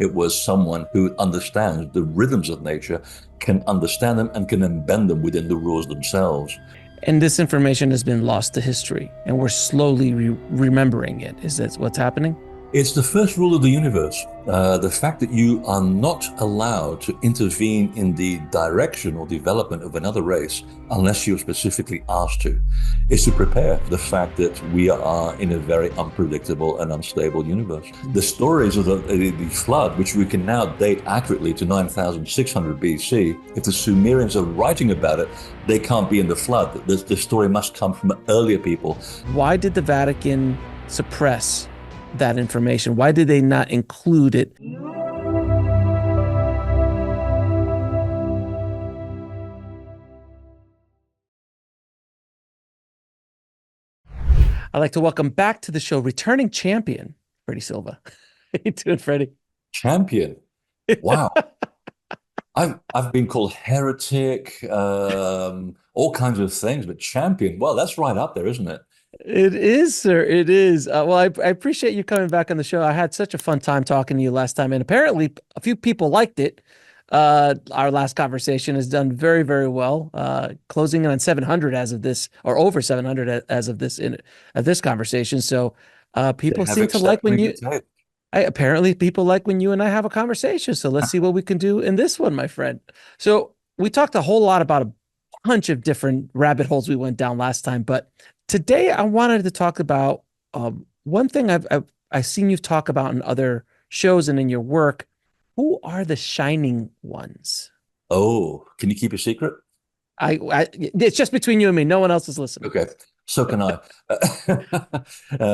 It was someone who understands the rhythms of nature, can understand them, and can embed them within the rules themselves. And this information has been lost to history, and we're slowly remembering it. Is that what's happening? It's the first rule of the universe. The fact that you are not allowed to intervene in the direction or development of another race unless you're specifically asked to, is to prepare for the fact that we are in a very unpredictable and unstable universe. The stories of the flood, which we can now date accurately to 9,600 BC, if the Sumerians are writing about it, they can't be in the flood. The story must come from earlier people. Why did the Vatican suppress that information? Why did they not include it? I'd like to welcome back to the show returning champion, Freddy Silva. How you doing, Freddy? Champion. Wow. I've been called heretic, all kinds of things, but champion, well, that's right up there, isn't it? It is, sir. It is. Well, I appreciate you coming back on the show. I had such a fun time talking to you last time, and apparently a few people liked it. Our last conversation has done very, very well, closing in on 700 as of this, or over 700 as of this of this conversation. So people seem to like when you. Apparently people like when you and I have a conversation. So let's see what we can do in this one, my friend. So we talked a whole lot about a bunch of different rabbit holes we went down last time, but today I wanted to talk about one thing I've seen you talk about in other shows and in your work. Who are the shining ones? Oh, can you keep a secret? It's just between you and me. No one else is listening. Okay. So can I.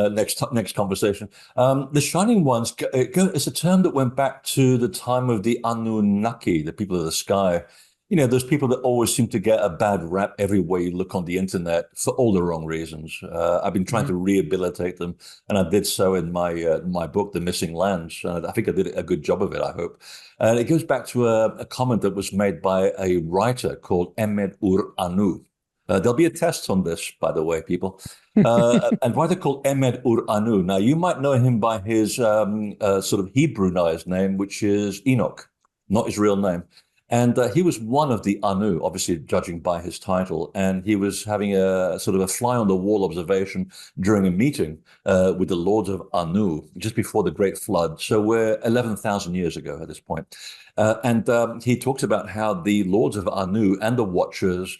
Next conversation. The Shining Ones, it's a term that went back to the time of the Anunnaki, the people of the sky. You know, those people that always seem to get a bad rap everywhere you look on the internet for all the wrong reasons. I've been trying to rehabilitate them, and I did so in my book, The Missing Lands. I think I did a good job of it, I hope. And it goes back to a comment that was made by a writer called Emed-Ur-Anu. There'll be a test on this, by the way, people. And why they're called Emed-Ur-Anu. Now, you might know him by his sort of Hebraized name, which is Enoch, not his real name. And he was one of the Anu, obviously judging by his title. And he was having a sort of a fly on the wall observation during a meeting with the lords of Anu just before the Great Flood. So we're 11,000 years ago at this point. And he talks about how the lords of Anu and the Watchers,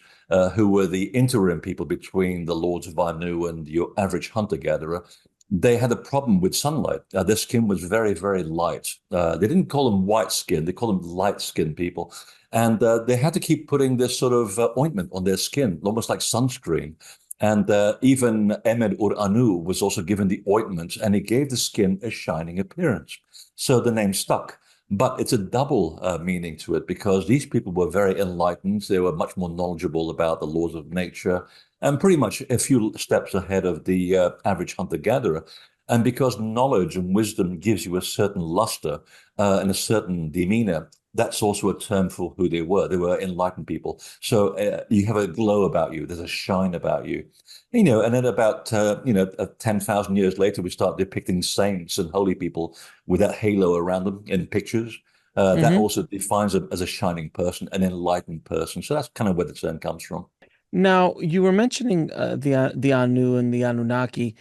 who were the interim people between the lords of Anu and your average hunter-gatherer, they had a problem with sunlight. Their skin was very, very light. They didn't call them white skin. They called them light skin people. And they had to keep putting this sort of ointment on their skin, almost like sunscreen. And even Emed-Ur-Anu was also given the ointment, and it gave the skin a shining appearance. So the name stuck. But it's a double meaning to it, because these people were very enlightened. They were much more knowledgeable about the laws of nature and pretty much a few steps ahead of the average hunter-gatherer. And because knowledge and wisdom gives you a certain luster and a certain demeanor, that's also a term for who they were. They were enlightened people. So you have a glow about you. There's a shine about you. You know, and then about 10,000 years later, we start depicting saints and holy people with that halo around them in pictures. That also defines them as a shining person, an enlightened person. So that's kind of where the term comes from. Now, you were mentioning the Anu and the Anunnaki,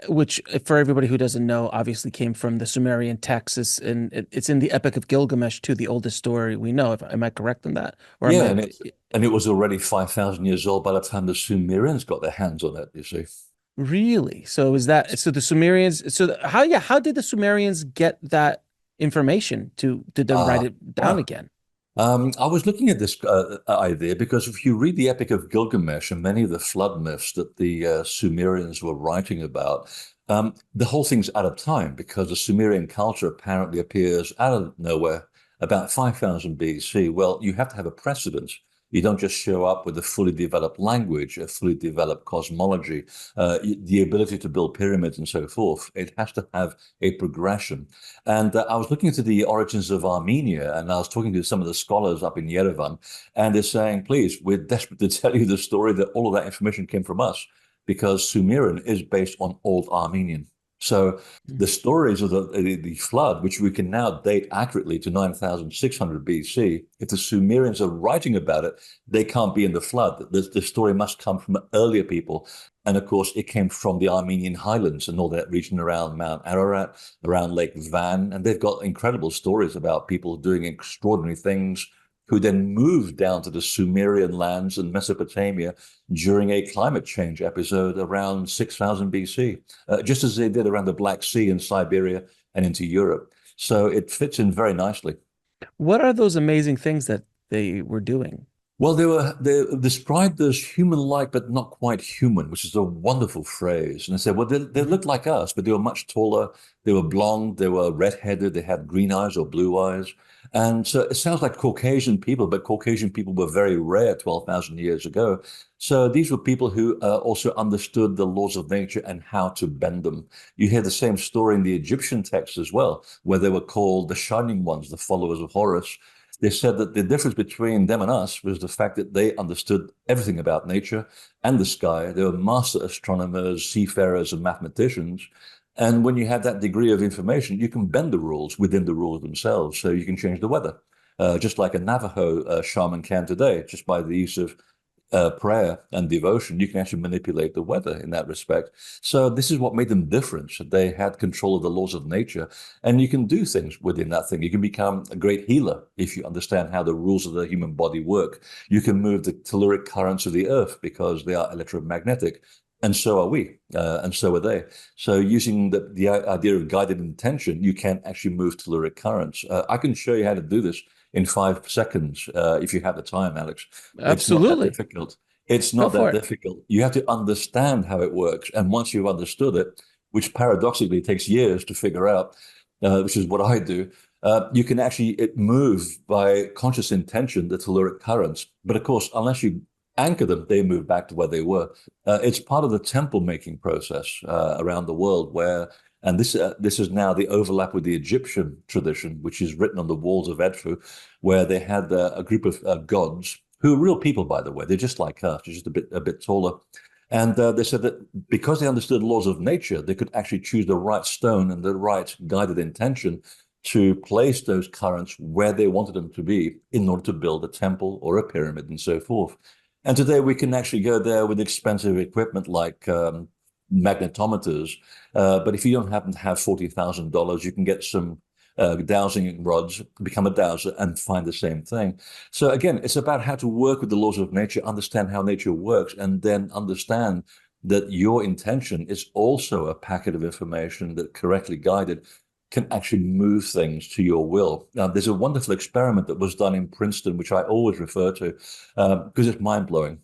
which, for everybody who doesn't know, obviously came from the Sumerian texts, and it's in the Epic of Gilgamesh too, the oldest story we know. Am I correct in that? Or Yeah, and it was already 5,000 years old by the time the Sumerians got their hands on it, you see. Really? So is that so? The Sumerians. So how did the Sumerians get that information to then write it down Wow. again? I was looking at this idea because if you read the Epic of Gilgamesh and many of the flood myths that the Sumerians were writing about, the whole thing's out of time because the Sumerian culture apparently appears out of nowhere about 5,000 BC. Well, you have to have a precedent. You don't just show up with a fully developed language, a fully developed cosmology, the ability to build pyramids and so forth. It has to have a progression. And I was looking into the origins of Armenia, and I was talking to some of the scholars up in Yerevan, and they're saying, please, we're desperate to tell you the story that all of that information came from us, because Sumerian is based on Old Armenian. So the stories of the flood, which we can now date accurately to 9,600 BC, if the Sumerians are writing about it, they can't be in the flood. The story must come from earlier people. And of course, it came from the Armenian highlands and all that region around Mount Ararat, around Lake Van. And they've got incredible stories about people doing extraordinary things who then moved down to the Sumerian lands and Mesopotamia during a climate change episode around 6,000 BC, just as they did around the Black Sea and Siberia and into Europe. So it fits in very nicely. What are those amazing things that they were doing? Well, they described as human-like, but not quite human, which is a wonderful phrase. And they said, well, they looked like us, but they were much taller. They were blonde. They were red-headed. They had green eyes or blue eyes. And so it sounds like Caucasian people, but Caucasian people were very rare 12,000 years ago. So these were people who also understood the laws of nature and how to bend them. You hear the same story in the Egyptian texts as well, where they were called the Shining Ones, the followers of Horus. They said that the difference between them and us was the fact that they understood everything about nature and the sky. They were master astronomers, seafarers, and mathematicians. And when you have that degree of information, you can bend the rules within the rules themselves. So you can change the weather, just like a Navajo shaman can today, just by the use of prayer and devotion. You can actually manipulate the weather in that respect. So this is what made them different. So they had control of the laws of nature, and you can do things within that thing. You can become a great healer if you understand how the rules of the human body work. You can move the telluric currents of the earth because they are electromagnetic. And so are we, and so are they. So using the idea of guided intention, you can actually move telluric currents. I can show you how to do this in 5 seconds if you have the time, Alex. It's not that Absolutely. difficult. It's Go not for that it. difficult. You have to understand how it works. And once you've understood it, which paradoxically takes years to figure out, which is what I do, you can actually move by conscious intention the telluric currents. But of course, unless you anchor them, they move back to where they were. It's part of the temple making process around the world where, and this is now the overlap with the Egyptian tradition, which is written on the walls of Edfu, where they had a group of gods who are real people, by the way. They're just like us, they're just a bit taller. And they said that because they understood laws of nature, they could actually choose the right stone and the right guided intention to place those currents where they wanted them to be in order to build a temple or a pyramid and so forth. And today we can actually go there with expensive equipment like magnetometers. But if you don't happen to have $40,000, you can get some dowsing rods, become a dowser, and find the same thing. So again, it's about how to work with the laws of nature, understand how nature works, and then understand that your intention is also a packet of information that correctly guided can actually move things to your will. Now, there's a wonderful experiment that was done in Princeton, which I always refer to because it's mind-blowing.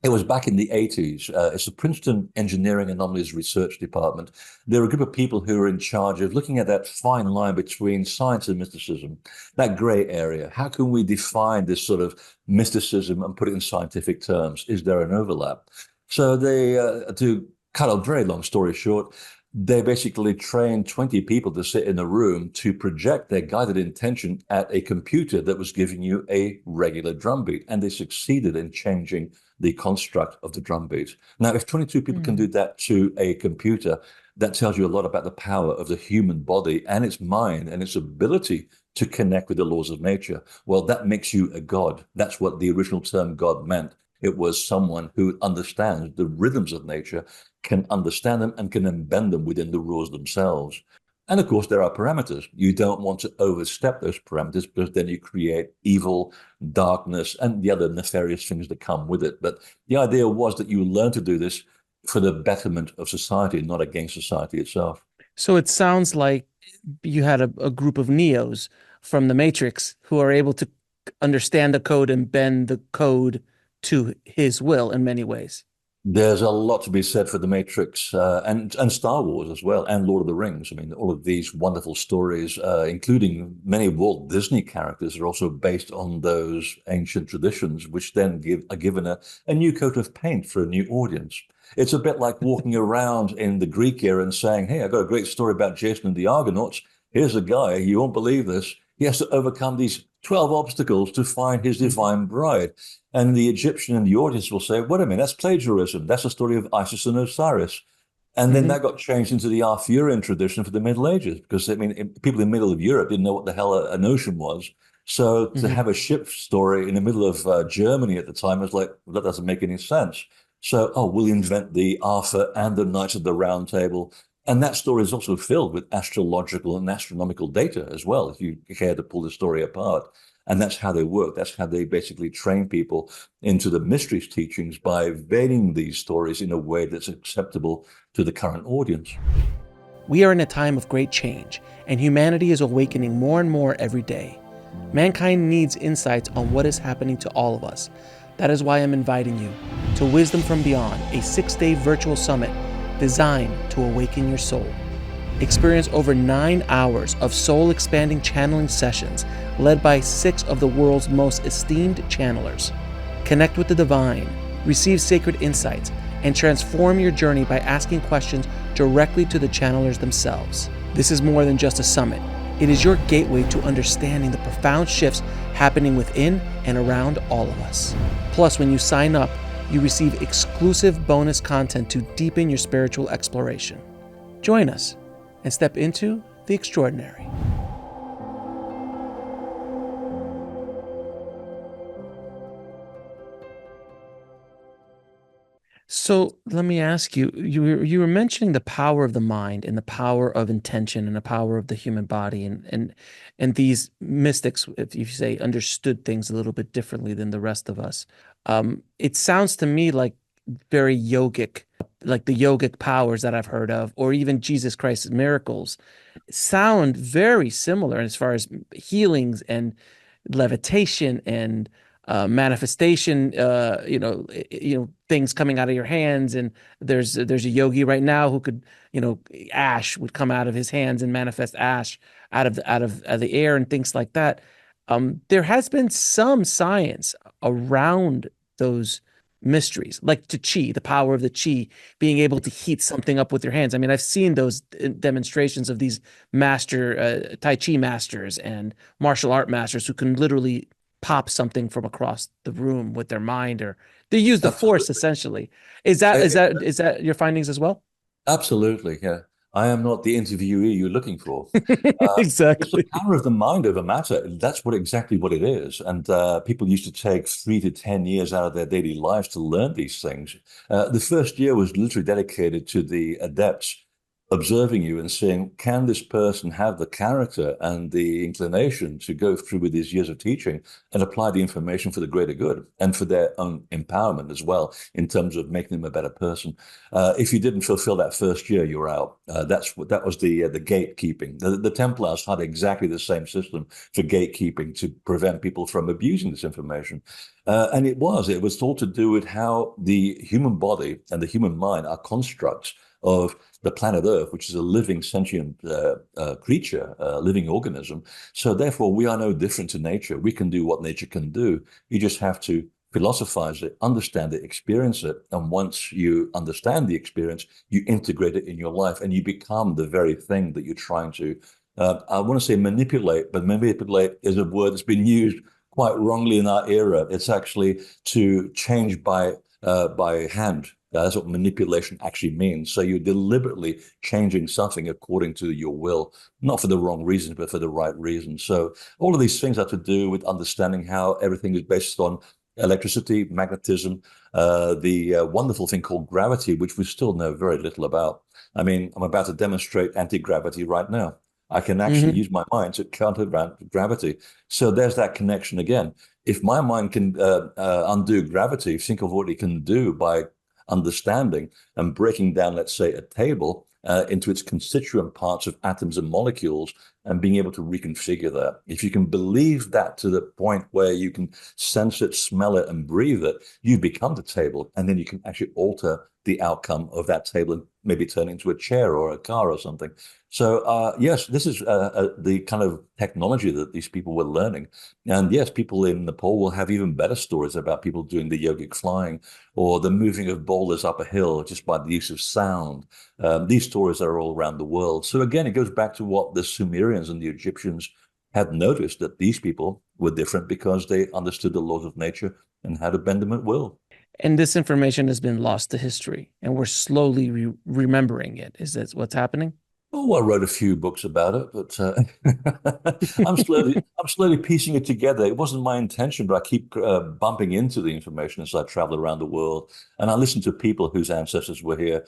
It was back in the 80s. It's the Princeton Engineering Anomalies Research Department. There are a group of people who are in charge of looking at that fine line between science and mysticism, that gray area. How can we define this sort of mysticism and put it in scientific terms? Is there an overlap? So they, to cut a very long story short, they basically trained 20 people to sit in a room to project their guided intention at a computer that was giving you a regular drum beat. And they succeeded in changing the construct of the drum beat. Now, if 22 people can do that to a computer, that tells you a lot about the power of the human body and its mind and its ability to connect with the laws of nature. Well, that makes you a god. That's what the original term God meant. It was someone who understands the rhythms of nature, can understand them, and can then bend them within the rules themselves. And of course, there are parameters. You don't want to overstep those parameters because then you create evil, darkness, and the other nefarious things that come with it. But the idea was that you learn to do this for the betterment of society, not against society itself. So it sounds like you had a group of Neos from the Matrix who are able to understand the code and bend the code to his will in many ways. There's a lot to be said for The Matrix and Star Wars as well, and Lord of the Rings. I mean, all of these wonderful stories, including many Walt Disney characters, are also based on those ancient traditions, which then are given a new coat of paint for a new audience. It's a bit like walking around in the Greek era and saying, hey, I got a great story about Jason and the Argonauts. Here's a guy, you won't believe this. He has to overcome these 12 obstacles to find his divine bride. And the Egyptian and the audience will say, wait a minute, that's plagiarism. That's a story of Isis and Osiris. And then Hmm. that got changed into the Arthurian tradition for the Middle Ages, because I mean, people in the middle of Europe didn't know what the hell an ocean was. So to Hmm. have a ship story in the middle of Germany at the time was like, well, that doesn't make any sense. So, oh, we'll invent the Arthur and the Knights of the Round Table. And that story is also filled with astrological and astronomical data as well, if you care to pull the story apart. And that's how they work. That's how they basically train people into the mysteries teachings by veiling these stories in a way that's acceptable to the current audience. We are in a time of great change, and humanity is awakening more and more every day. Mankind needs insights on what is happening to all of us. That is why I'm inviting you to Wisdom from Beyond, a 6-day virtual summit designed to awaken your soul. Experience over 9 hours of soul-expanding channeling sessions led by 6 of the world's most esteemed channelers. Connect with the divine, receive sacred insights, and transform your journey by asking questions directly to the channelers themselves. This is more than just a summit. It is your gateway to understanding the profound shifts happening within and around all of us. Plus, when you sign up, you receive exclusive bonus content to deepen your spiritual exploration. Join us and step into the extraordinary. So let me ask you, you were mentioning the power of the mind and the power of intention and the power of the human body and these mystics, if you say, understood things a little bit differently than the rest of us. It sounds to me like very yogic, like the yogic powers that I've heard of, or even Jesus Christ's miracles, sound very similar as far as healings and levitation and manifestation, things coming out of your hands. And there's a yogi right now who could, ash would come out of his hands and manifest ash out of the air and things like that. There has been some science around those mysteries, like the chi, the power of the chi, being able to heat something up with your hands. I mean, I've seen those demonstrations of these Tai Chi masters and martial art masters who can literally pop something from across the room with their mind, or they use the force Absolutely. essentially. Is that your findings as well? Absolutely, yeah. I am not the interviewee you're looking for. It's the Exactly. power of the mind over matter. That's exactly what it is. And people used to take 3 to 10 years out of their daily lives to learn these things. The first year was literally dedicated to the adepts observing you and saying, can this person have the character and the inclination to go through with these years of teaching and apply the information for the greater good and for their own empowerment as well, in terms of making them a better person. If you didn't fulfill that first year, you're out. That was the gatekeeping. The Templars had exactly the same system for gatekeeping to prevent people from abusing this information. And it was all to do with how the human body and the human mind are constructs of the planet Earth, which is a living sentient creature, living organism. So therefore, we are no different to nature. We can do what nature can do. You just have to philosophize it, understand it, experience it. And once you understand the experience, you integrate it in your life and you become the very thing that you're trying to, I want to say manipulate, but manipulate is a word that's been used quite wrongly in our era. It's actually to change by hand. That's what manipulation actually means. So you're deliberately changing something according to your will, not for the wrong reasons, but for the right reasons. So all of these things have to do with understanding how everything is based on electricity, magnetism, the wonderful thing called gravity, which we still know very little about. I mean, I'm about to demonstrate anti-gravity right now. I can actually Hmm. use my mind to counter gravity. So there's that connection again. If my mind can undo gravity, think of what it can do by understanding and breaking down, let's say, a table into its constituent parts of atoms and molecules and being able to reconfigure that. If you can believe that to the point where you can sense it, smell it, and breathe it, you become the table. And then you can actually alter the outcome of that table and maybe turn it into a chair or a car or something. So, yes, this is the kind of technology that these people were learning. And yes, people in Nepal will have even better stories about people doing the yogic flying or the moving of boulders up a hill just by the use of sound. These stories are all around the world. So again, it goes back to what the Sumerians and the Egyptians had noticed, that these people were different because they understood the laws of nature and how to bend them at will. And this information has been lost to history, and we're slowly remembering it. Is that what's happening? Oh, I wrote a few books about it, but I'm slowly piecing it together. It wasn't my intention, but I keep bumping into the information as I travel around the world. And I listen to people whose ancestors were here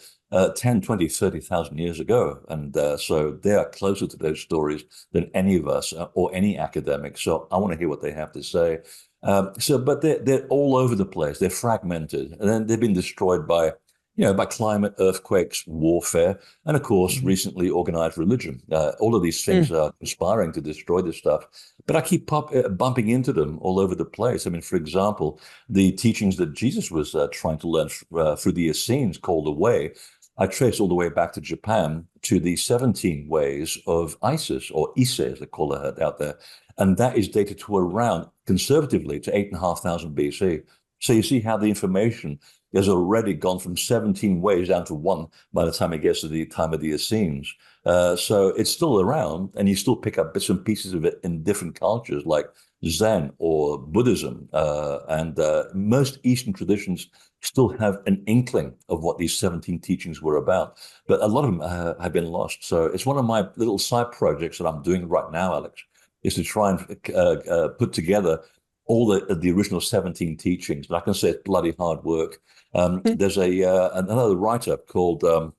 10, 20, 30,000 years ago. And so they are closer to those stories than any of us or any academic. So I want to hear what they have to say. But they're all over the place. They're fragmented, and then they've been destroyed by, by climate, earthquakes, warfare, and of course, Mhm. recently organized religion. All of these things Mm. are conspiring to destroy this stuff. But I keep bumping into them all over the place. I mean, for example, the teachings that Jesus was trying to learn through the Essenes called the Way. I trace all the way back to Japan to the 17 ways of Isis, or Ise, as they call it out there. And that is dated to around, conservatively, to 8,500 BC. So you see how the information has already gone from 17 ways down to one by the time it gets to the time of the Essenes. So it's still around, and you still pick up bits and pieces of it in different cultures like Zen or Buddhism. And most Eastern traditions still have an inkling of what these 17 teachings were about. But a lot of them have been lost. So it's one of my little side projects that I'm doing right now, Alex, is to try and put together all the original 17 teachings. And I can say it's bloody hard work. There's another writer called, and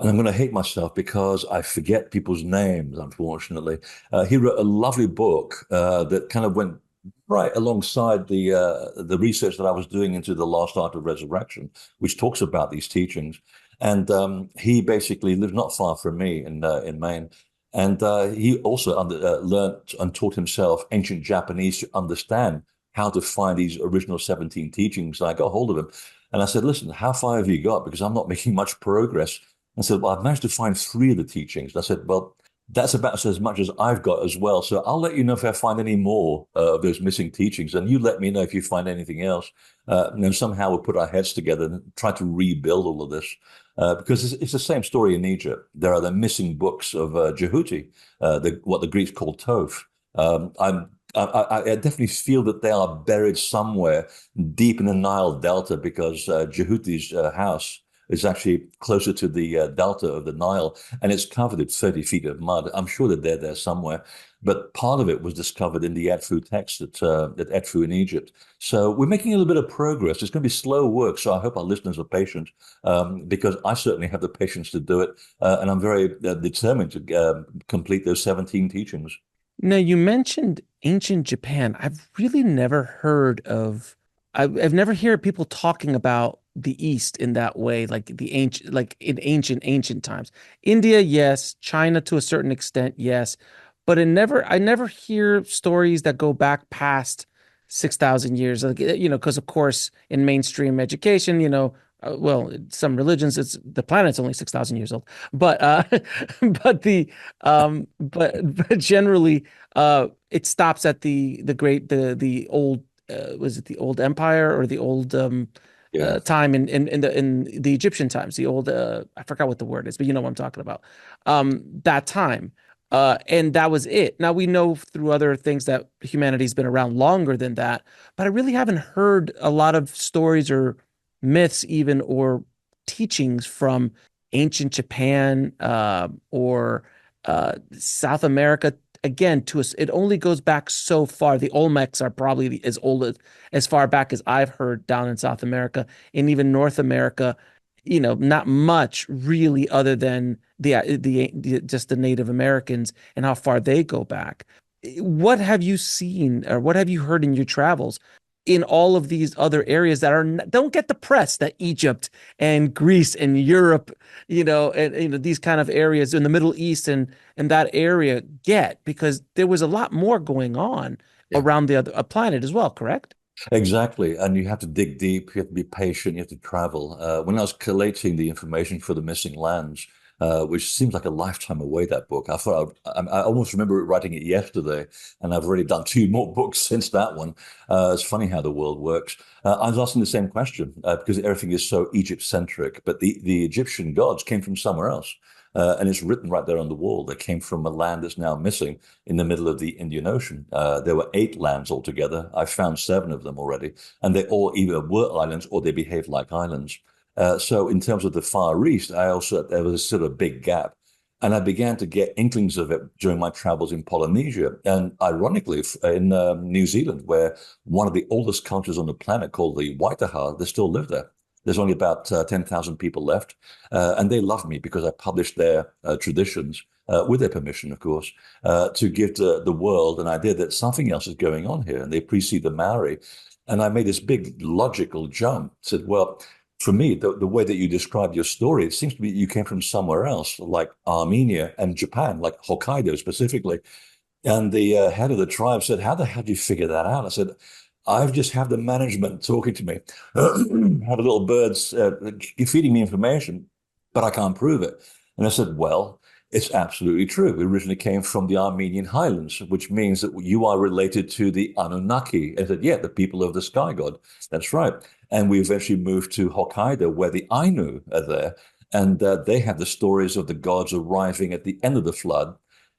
I'm going to hate myself because I forget people's names, unfortunately. He wrote a lovely book that kind of went right alongside the research that I was doing into the last art of resurrection, which talks about these teachings. And he basically lived not far from me in Maine. And he also learned and taught himself ancient Japanese to understand how to find these original 17 teachings. And I got hold of him and I said, listen, how far have you got? Because I'm not making much progress. And said, well, I've managed to find three of the teachings. And I said, well, that's about as much as I've got as well. So I'll let you know if I find any more of those missing teachings. And you let me know if you find anything else. And then somehow we'll put our heads together and try to rebuild all of this. Because it's the same story in Egypt. There are the missing books of Jehuti, what the Greeks call Toph. I definitely feel that they are buried somewhere deep in the Nile Delta because Jehuti's house is actually closer to the delta of the Nile, and it's covered in 30 feet of mud. I'm sure that they're there somewhere, but part of it was discovered in the Edfu text at Edfu in Egypt. So we're making a little bit of progress. It's going to be slow work, so I hope our listeners are patient, because I certainly have the patience to do it, and I'm very determined to complete those 17 teachings. Now, you mentioned ancient Japan. I've really never heard of, I've never heard people talking about the East in that way, like the ancient, like in ancient times. India, yes. China to a certain extent, yes. But I never hear stories that go back past 6,000 years. Like, because of course, in mainstream education, well, some religions, it's the planet's only 6,000 years old. But but generally, it stops at the old, was it the old empire or the old Yeah. time in the Egyptian times, the old, I forgot what the word is, but you know what I'm talking about. That time. And that was it. Now we know through other things that humanity's been around longer than that, but I really haven't heard a lot of stories or myths even, or teachings from ancient Japan, or South America. Again, to us, it only goes back so far. The Olmecs are probably as old as far back as I've heard down in South America, and even North America. Not much really, other than the just the Native Americans and how far they go back. What have you seen, or what have you heard in your travels in all of these other areas that don't get the press that Egypt and Greece and Europe, and these kind of areas in the Middle East and that area get, because there was a lot more going on Yeah. around the other planet as well, correct? Exactly. And you have to dig deep, you have to be patient, you have to travel. When I was collating the information for the missing lands, which seems like a lifetime away, that book, I almost remember writing it yesterday, and I've already done two more books since that one. It's funny how the world works. I was asking the same question because everything is so Egypt-centric, but the Egyptian gods came from somewhere else. And it's written right there on the wall. They came from a land that's now missing in the middle of the Indian Ocean. There were 8 lands altogether. I found 7 of them already, and they all either were islands or they behaved like islands. So in terms of the Far East, there was a sort of big gap. And I began to get inklings of it during my travels in Polynesia. And ironically, in New Zealand, where one of the oldest cultures on the planet called the Waitaha, they still live there. There's only about 10,000 people left. And they love me because I published their traditions, with their permission, of course, to give to the world an idea that something else is going on here. And they precede the Maori. And I made this big logical jump, said, well, for me, the way that you describe your story, it seems to be you came from somewhere else, like Armenia and Japan, like Hokkaido specifically. And the head of the tribe said, how the hell did you figure that out? I said, I've just had the management talking to me, had a little birds feeding me information, but I can't prove it. And I said, well, it's absolutely true. We originally came from the Armenian highlands, which means that you are related to the Anunnaki. And I said, yeah, the people of the sky god. That's right. And we eventually moved to Hokkaido, where the Ainu are there. And they have the stories of the gods arriving at the end of the flood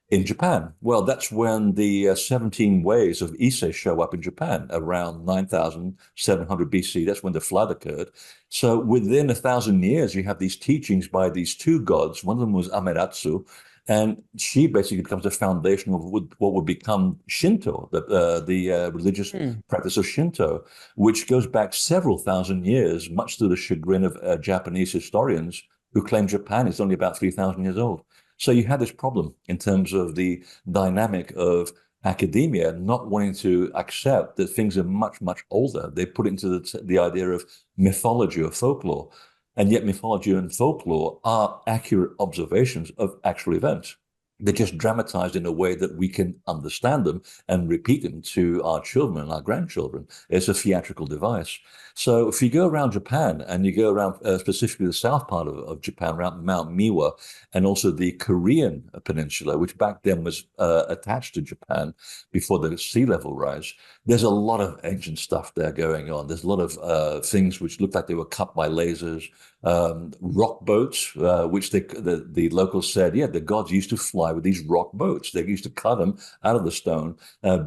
in Japan. Well, that's when the 17 ways of Ise show up in Japan around 9,700 BC. That's when the flood occurred. So within 1,000 years, you have these teachings by these 2 gods. One of them was Amaterasu, and she basically becomes the foundation of what would become Shinto, the religious practice of Shinto, which goes back several thousand years, much to the chagrin of Japanese historians who claim Japan is only about 3,000 years old. So you had this problem in terms of the dynamic of academia not wanting to accept that things are much, much older. They put it into the idea of mythology or folklore. And yet mythology and folklore are accurate observations of actual events. They're just dramatized in a way that we can understand them and repeat them to our children and our grandchildren. It's a theatrical device. So if you go around Japan and you go around specifically the south part of Japan, around Mount Miwa, and also the Korean peninsula, which back then was attached to Japan before the sea level rise, there's a lot of ancient stuff there going on. There's a lot of things which look like they were cut by lasers, rock boats, which the locals said, yeah, the gods used to fly with these rock boats. They used to cut them out of the stone,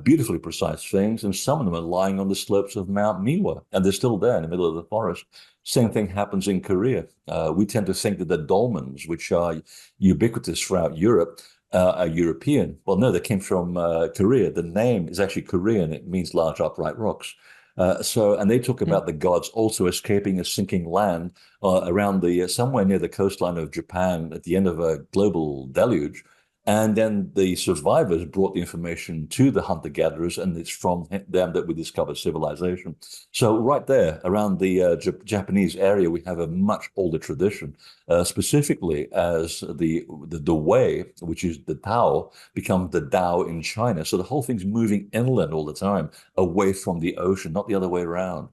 beautifully precise things, and some of them are lying on the slopes of Mount Miwa, and they're still there in the middle of the forest. Same thing happens in Korea. We tend to think that the dolmens, which are ubiquitous throughout Europe, are European. Well, no, they came from Korea. The name is actually Korean. It means large upright rocks. And they talk about the gods also escaping a sinking land around somewhere near the coastline of Japan at the end of a global deluge. And then the survivors brought the information to the hunter-gatherers, and it's from them that we discovered civilization. So right there, around the Japanese area, we have a much older tradition, specifically as the Wei, which is the Tao, becomes the Tao in China. So the whole thing's moving inland all the time, away from the ocean, not the other way around.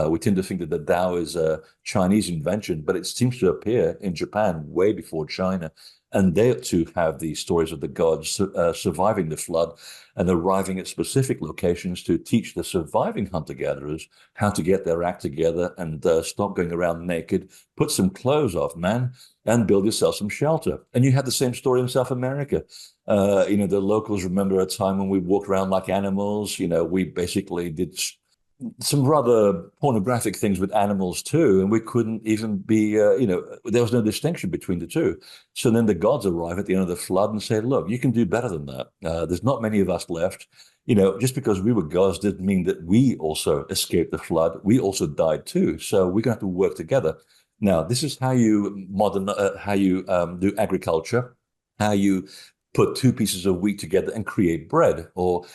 We tend to think that the Tao is a Chinese invention, but it seems to appear in Japan way before China. And they too have the stories of the gods surviving the flood and arriving at specific locations to teach the surviving hunter-gatherers how to get their act together and stop going around naked, put some clothes off, man, and build yourself some shelter. And you had the same story in South America. The locals remember a time when we walked around like animals. We basically did some rather pornographic things with animals too, and we couldn't even be, there was no distinction between the two. So then the gods arrive at the end of the flood and say, look, you can do better than that. There's not many of us left. Just because we were gods didn't mean that we also escaped the flood. We also died too. So we're going to have to work together. Now, this is how you do agriculture, how you put 2 pieces of wheat together and create bread, or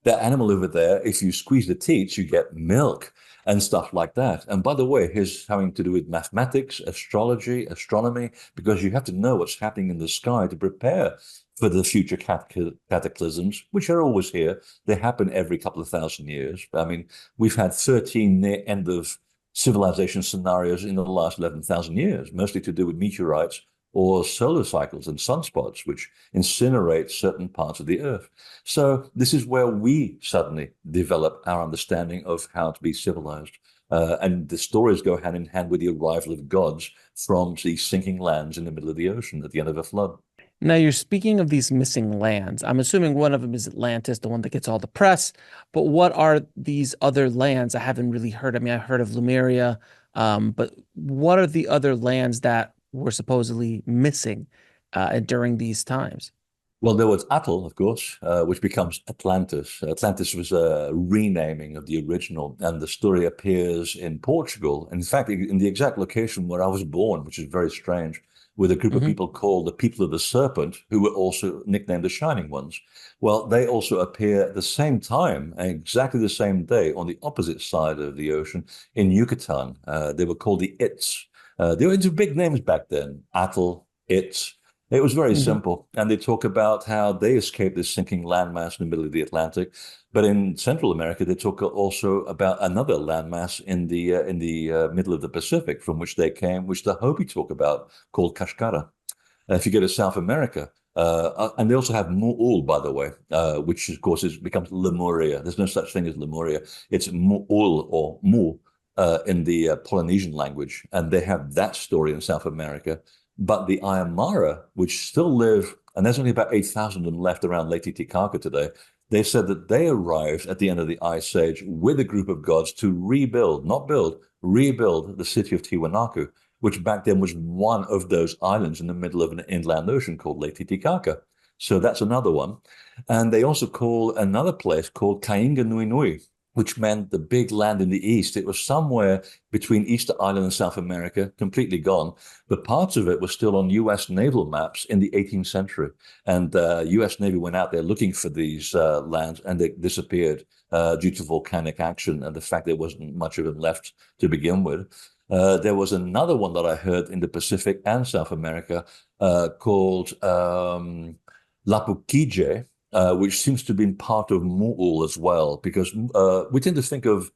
that animal over there, if you squeeze the teats, you get milk and stuff like that. And by the way, here's having to do with mathematics, astrology, astronomy, because you have to know what's happening in the sky to prepare for the future cataclysms, which are always here. They happen every couple of thousand years. I mean, we've had 13 near end of civilization scenarios in the last 11,000 years, mostly to do with meteorites or solar cycles and sunspots, which incinerate certain parts of the Earth. So this is where we suddenly develop our understanding of how to be civilized. And the stories go hand in hand with the arrival of gods from these sinking lands in the middle of the ocean at the end of a flood. Now you're speaking of these missing lands. I'm assuming one of them is Atlantis, the one that gets all the press. But what are these other lands? I haven't really heard. I mean, I heard of Lemuria, but what are the other lands that were supposedly missing during these times? Well, there was Atl, of course, which becomes Atlantis. Atlantis was a renaming of the original, and the story appears in Portugal. In fact, in the exact location where I was born, which is very strange, with a group of Hmm. people called the People of the Serpent, who were also nicknamed the Shining Ones. Well, they also appear at the same time, exactly the same day, on the opposite side of the ocean in Yucatan. They were called the Its. They were into big names back then: Atl, Its. It was very Hmm. simple. And they talk about how they escaped this sinking landmass in the middle of the Atlantic. But in Central America, they talk also about another landmass in the middle of the Pacific from which they came, which the Hopi talk about, called Kashkara. If you go to South America, and they also have Mu'ul, by the way, which of course becomes Lemuria. There's no such thing as Lemuria. It's Mu'ul or Mu in the Polynesian language, and they have that story in South America. But the Ayamara, which still live, and there's only about 8,000 of them left around Lake Titicaca today, they said that they arrived at the end of the Ice Age with a group of gods to rebuild, not build, rebuild the city of Tiwanaku, which back then was one of those islands in the middle of an inland ocean called Lake Titicaca. So that's another one. And they also call another place called Kainga Nui Nui, which meant the big land in the east. It was somewhere between Easter Island and South America, completely gone. But parts of it were still on US naval maps in the 18th century. And US Navy went out there looking for these lands, and they disappeared due to volcanic action and the fact there wasn't much of them left to begin with. There was another one that I heard in the Pacific and South America called Lapukije, which seems to have been part of Mu'ul as well, because we tend to think of,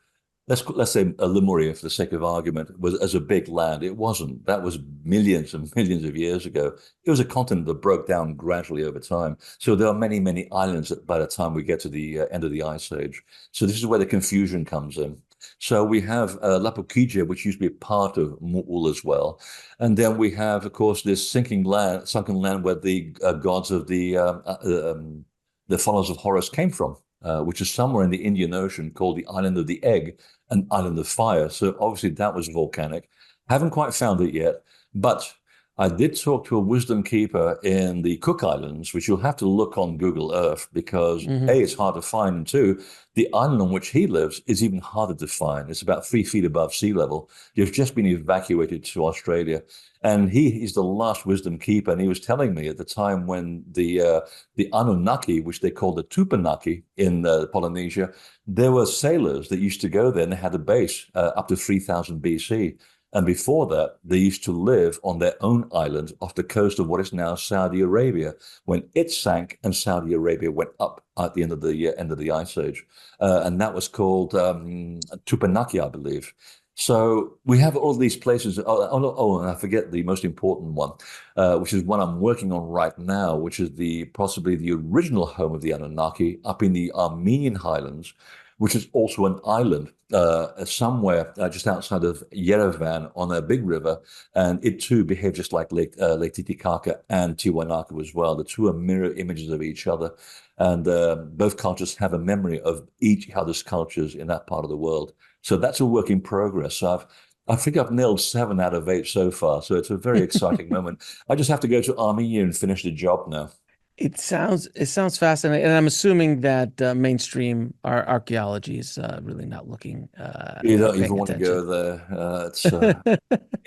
let's say Lemuria, for the sake of argument, was as a big land. It wasn't. That was millions and millions of years ago. It was a continent that broke down gradually over time. So there are many, many islands by the time we get to the end of the Ice Age. So this is where the confusion comes in. So we have Lapukije, which used to be part of Mu'ul as well. And then we have, of course, this sunken land where the gods of the followers of Horus came from, which is somewhere in the Indian Ocean called the Island of the Egg and Island of Fire. So obviously that was volcanic. Haven't quite found it yet, but I did talk to a wisdom keeper in the Cook Islands, which you'll have to look on Google Earth because Hmm. A, it's hard to find, and two, the island on which he lives is even harder to find. It's about 3 feet above sea level. You've just been evacuated to Australia. And he's the last wisdom keeper. And he was telling me at the time when the Anunnaki, which they call the Tupanaki in Polynesia, there were sailors that used to go there and they had a base up to 3000 BC. And before that, they used to live on their own island off the coast of what is now Saudi Arabia, when it sank and Saudi Arabia went up at the end of the Ice Age. And that was called Tupanaki, I believe. So we have all these places. And I forget the most important one, which is one I'm working on right now, which is possibly the original home of the Anunnaki up in the Armenian highlands, which is also an island somewhere just outside of Yerevan on a big river. And it too behaves just like Lake Titicaca and Tiwanaku as well. The two are mirror images of each other. And both cultures have a memory of each other's cultures in that part of the world. So that's a work in progress. So I think I've nailed 7 out of 8 so far. So it's a very exciting moment. I just have to go to Armenia and finish the job now. It sounds fascinating, and I'm assuming that mainstream archaeology is really not looking You or don't even paying want to go attention. there.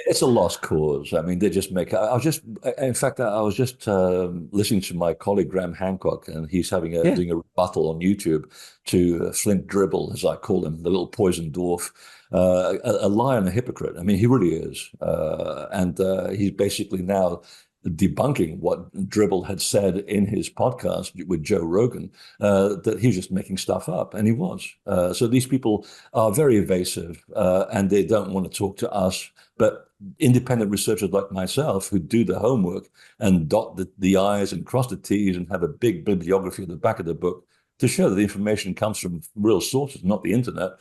It's a lost cause. I mean, they just make. I was just, in fact, I was just listening to my colleague Graham Hancock, and he's Yeah. doing a rebuttal on YouTube to Flint Dribble, as I call him, the little poison dwarf, a liar and a hypocrite. I mean, he really is, and he's basically now debunking what Dribble had said in his podcast with Joe Rogan, that he was just making stuff up, and he was. So these people are very evasive, and they don't want to talk to us. But independent researchers like myself who do the homework and dot the I's and cross the T's and have a big bibliography at the back of the book to show that the information comes from real sources, not the internet.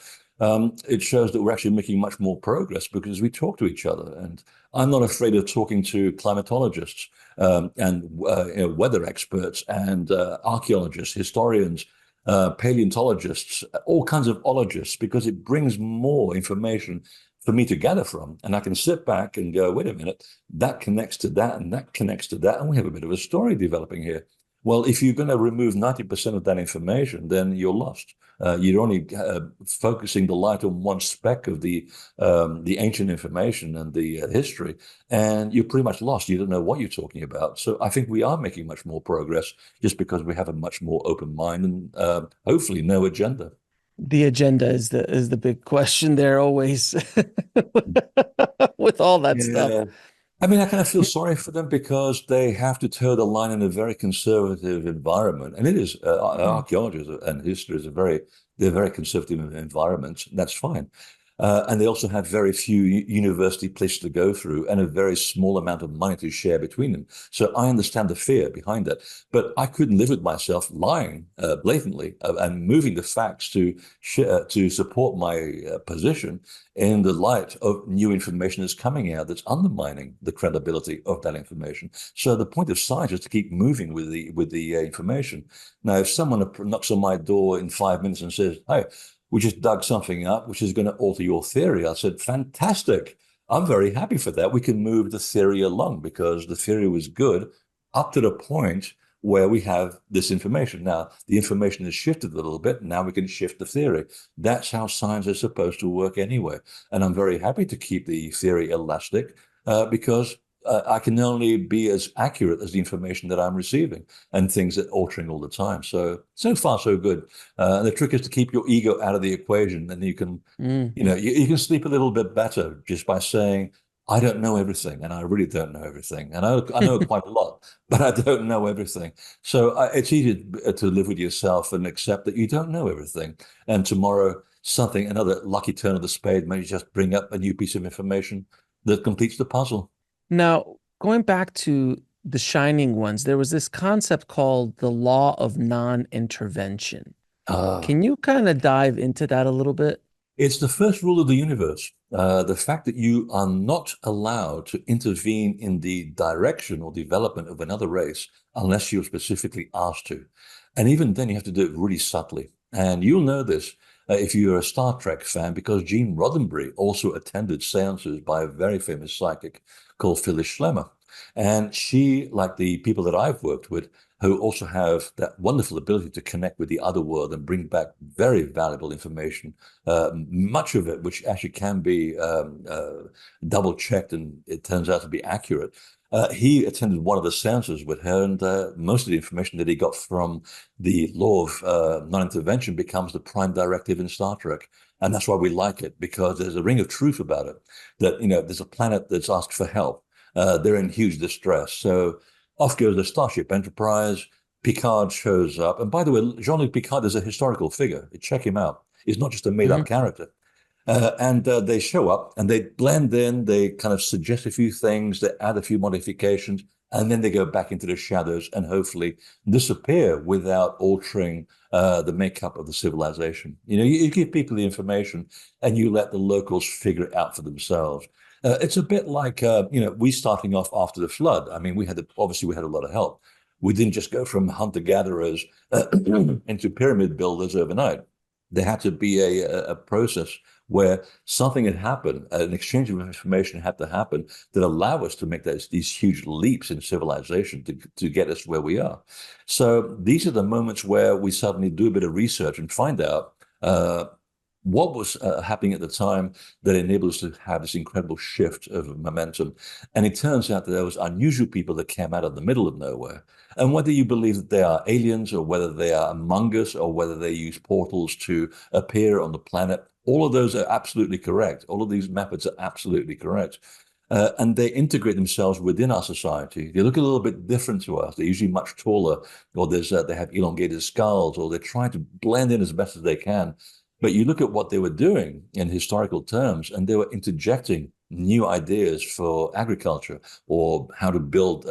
It shows that we're actually making much more progress because we talk to each other. And I'm not afraid of talking to climatologists and weather experts and archaeologists, historians, paleontologists, all kinds of ologists, because it brings more information for me to gather from. And I can sit back and go, wait a minute, that connects to that and that connects to that. And we have a bit of a story developing here. Well, if you're going to remove 90% of that information, then you're lost. You're only focusing the light on one speck of the ancient information and the history, and you're pretty much lost. You don't know what you're talking about. So I think we are making much more progress just because we have a much more open mind and hopefully no agenda. The agenda is the big question there always with all that stuff. Yeah. I mean, I kind of feel sorry for them because they have to toe the line in a very conservative environment. And it is, archaeology and history is they're very conservative environments. That's fine. And they also have very few university places to go through and a very small amount of money to share between them. So I understand the fear behind that. But I couldn't live with myself lying blatantly and moving the facts to support my position in the light of new information that's coming out that's undermining the credibility of that information. So the point of science is to keep moving with the information. Now, if someone knocks on my door in 5 minutes and says, "Hey, we just dug something up which is going to alter your theory," I said, fantastic. I'm very happy for that. We can move the theory along because the theory was good up to the point where we have this information. Now, the information has shifted a little bit. Now we can shift the theory. That's how science is supposed to work anyway. And I'm very happy to keep the theory elastic because I can only be as accurate as the information that I'm receiving, and things are altering all the time. So far, so good. The trick is to keep your ego out of the equation, and you can, Mm. you can sleep a little bit better just by saying, I don't know everything, and I really don't know everything. And I know quite a lot, but I don't know everything. So it's easy to live with yourself and accept that you don't know everything. And tomorrow, another lucky turn of the spade may just bring up a new piece of information that completes the puzzle. Now, going back to the Shining Ones, there was this concept called the law of non-intervention. Ah. Can you kind of dive into that a little bit? It's the first rule of the universe. The fact that you are not allowed to intervene in the direction or development of another race unless you're specifically asked to. And even then, you have to do it really subtly. And you'll know this if you're a Star Trek fan, because Gene Roddenberry also attended seances by a very famous psychic called Phyllis Schlemmer. And she, like the people that I've worked with, who also have that wonderful ability to connect with the other world and bring back very valuable information, much of it which actually can be double checked and it turns out to be accurate. He attended one of the seances with her, and most of the information that he got from the law of non-intervention becomes the prime directive in Star Trek. And that's why we like it, because there's a ring of truth about it, that, there's a planet that's asked for help. They're in huge distress. So off goes the Starship Enterprise. Picard shows up. And by the way, Jean-Luc Picard is a historical figure. Check him out. He's not just a made-up character. And they show up and they blend in. They kind of suggest a few things. They add a few modifications. And then they go back into the shadows and hopefully disappear without altering the makeup of the civilization. You give people the information and you let the locals figure it out for themselves. It's a bit like, we starting off after the flood. I mean, obviously we had a lot of help. We didn't just go from hunter-gatherers into pyramid builders overnight. There had to be a process where something had happened, an exchange of information had to happen that allow us to make these huge leaps in civilization to get us where we are. So these are the moments where we suddenly do a bit of research and find out what was happening at the time that enabled us to have this incredible shift of momentum. And it turns out that there was unusual people that came out of the middle of nowhere. And whether you believe that they are aliens or whether they are among us or whether they use portals to appear on the planet, all of those are absolutely correct. All of these methods are absolutely correct. and they integrate themselves within our society. They look a little bit different to us. They're usually much taller, or they have elongated skulls, or they're trying to blend in as best as they can. But you look at what they were doing in historical terms, and they were interjecting new ideas for agriculture or how to build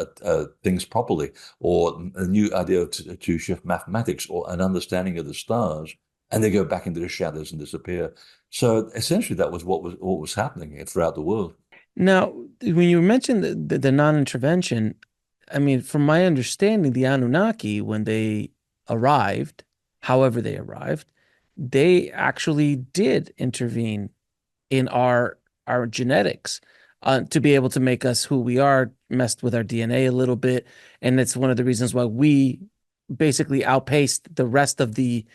things properly, or a new idea to shift mathematics or an understanding of the stars. And they go back into the shadows and disappear. So essentially, that was what was happening throughout the world. Now, when you mentioned the non-intervention, I mean, from my understanding, the Anunnaki, when they arrived, however they arrived, they actually did intervene in our genetics to be able to make us who we are, messed with our DNA a little bit. And it's one of the reasons why we basically outpaced the rest of the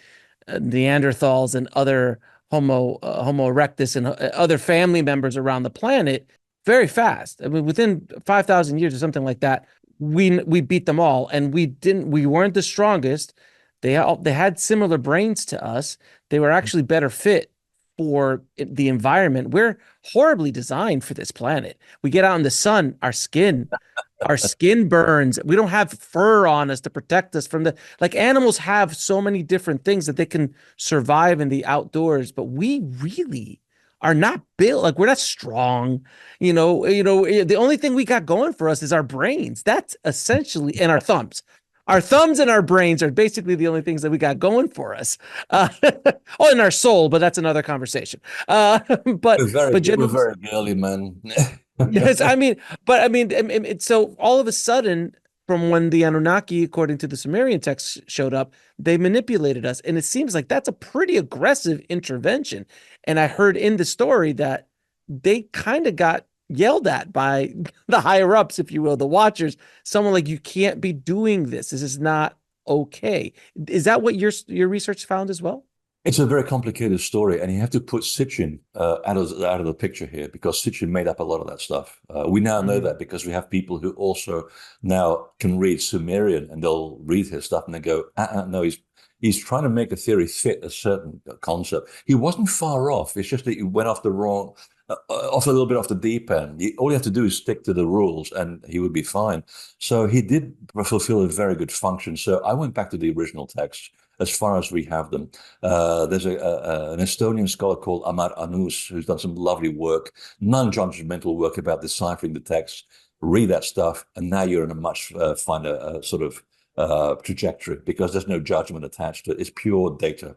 Neanderthals and other Homo erectus and other family members around the planet very fast. I mean, within 5,000 years or something like that, we beat them all, and we weren't the strongest. They had similar brains to us. They were actually better fit for the environment. We're horribly designed for this planet. We get out in the sun, our skin burns. We don't have fur on us to protect us from like animals have so many different things that they can survive in the outdoors, but we really are not built like we're not strong. The only thing we got going for us is our brains. That's essentially, and our thumbs. Our thumbs and our brains are basically the only things that we got going for us. Oh, and our soul, but that's another conversation. But We're generally, very girly, man. yes, so all of a sudden, from when the Anunnaki, according to the Sumerian text, showed up, they manipulated us. And it seems like that's a pretty aggressive intervention. And I heard in the story that they kind of got yelled at by the higher ups, if you will, the watchers. Someone like, you can't be doing this. This is not okay. Is that what your research found as well? It's a very complicated story, and you have to put Sitchin out of the picture here because Sitchin made up a lot of that stuff. We now know Mhm. that because we have people who also now can read Sumerian, and they'll read his stuff and they go, no, he's trying to make a theory fit a certain concept. He wasn't far off. It's just that he went off the wrong, off a little bit off the deep end. All you have to do is stick to the rules, and he would be fine. So he did fulfill a very good function. So I went back to the original text as far as we have them. There's an Estonian scholar called Amar Annus who's done some lovely work, non-judgmental work about deciphering the text. Read that stuff, and now you're in a much finer sort of trajectory because there's no judgment attached to it. It's pure data.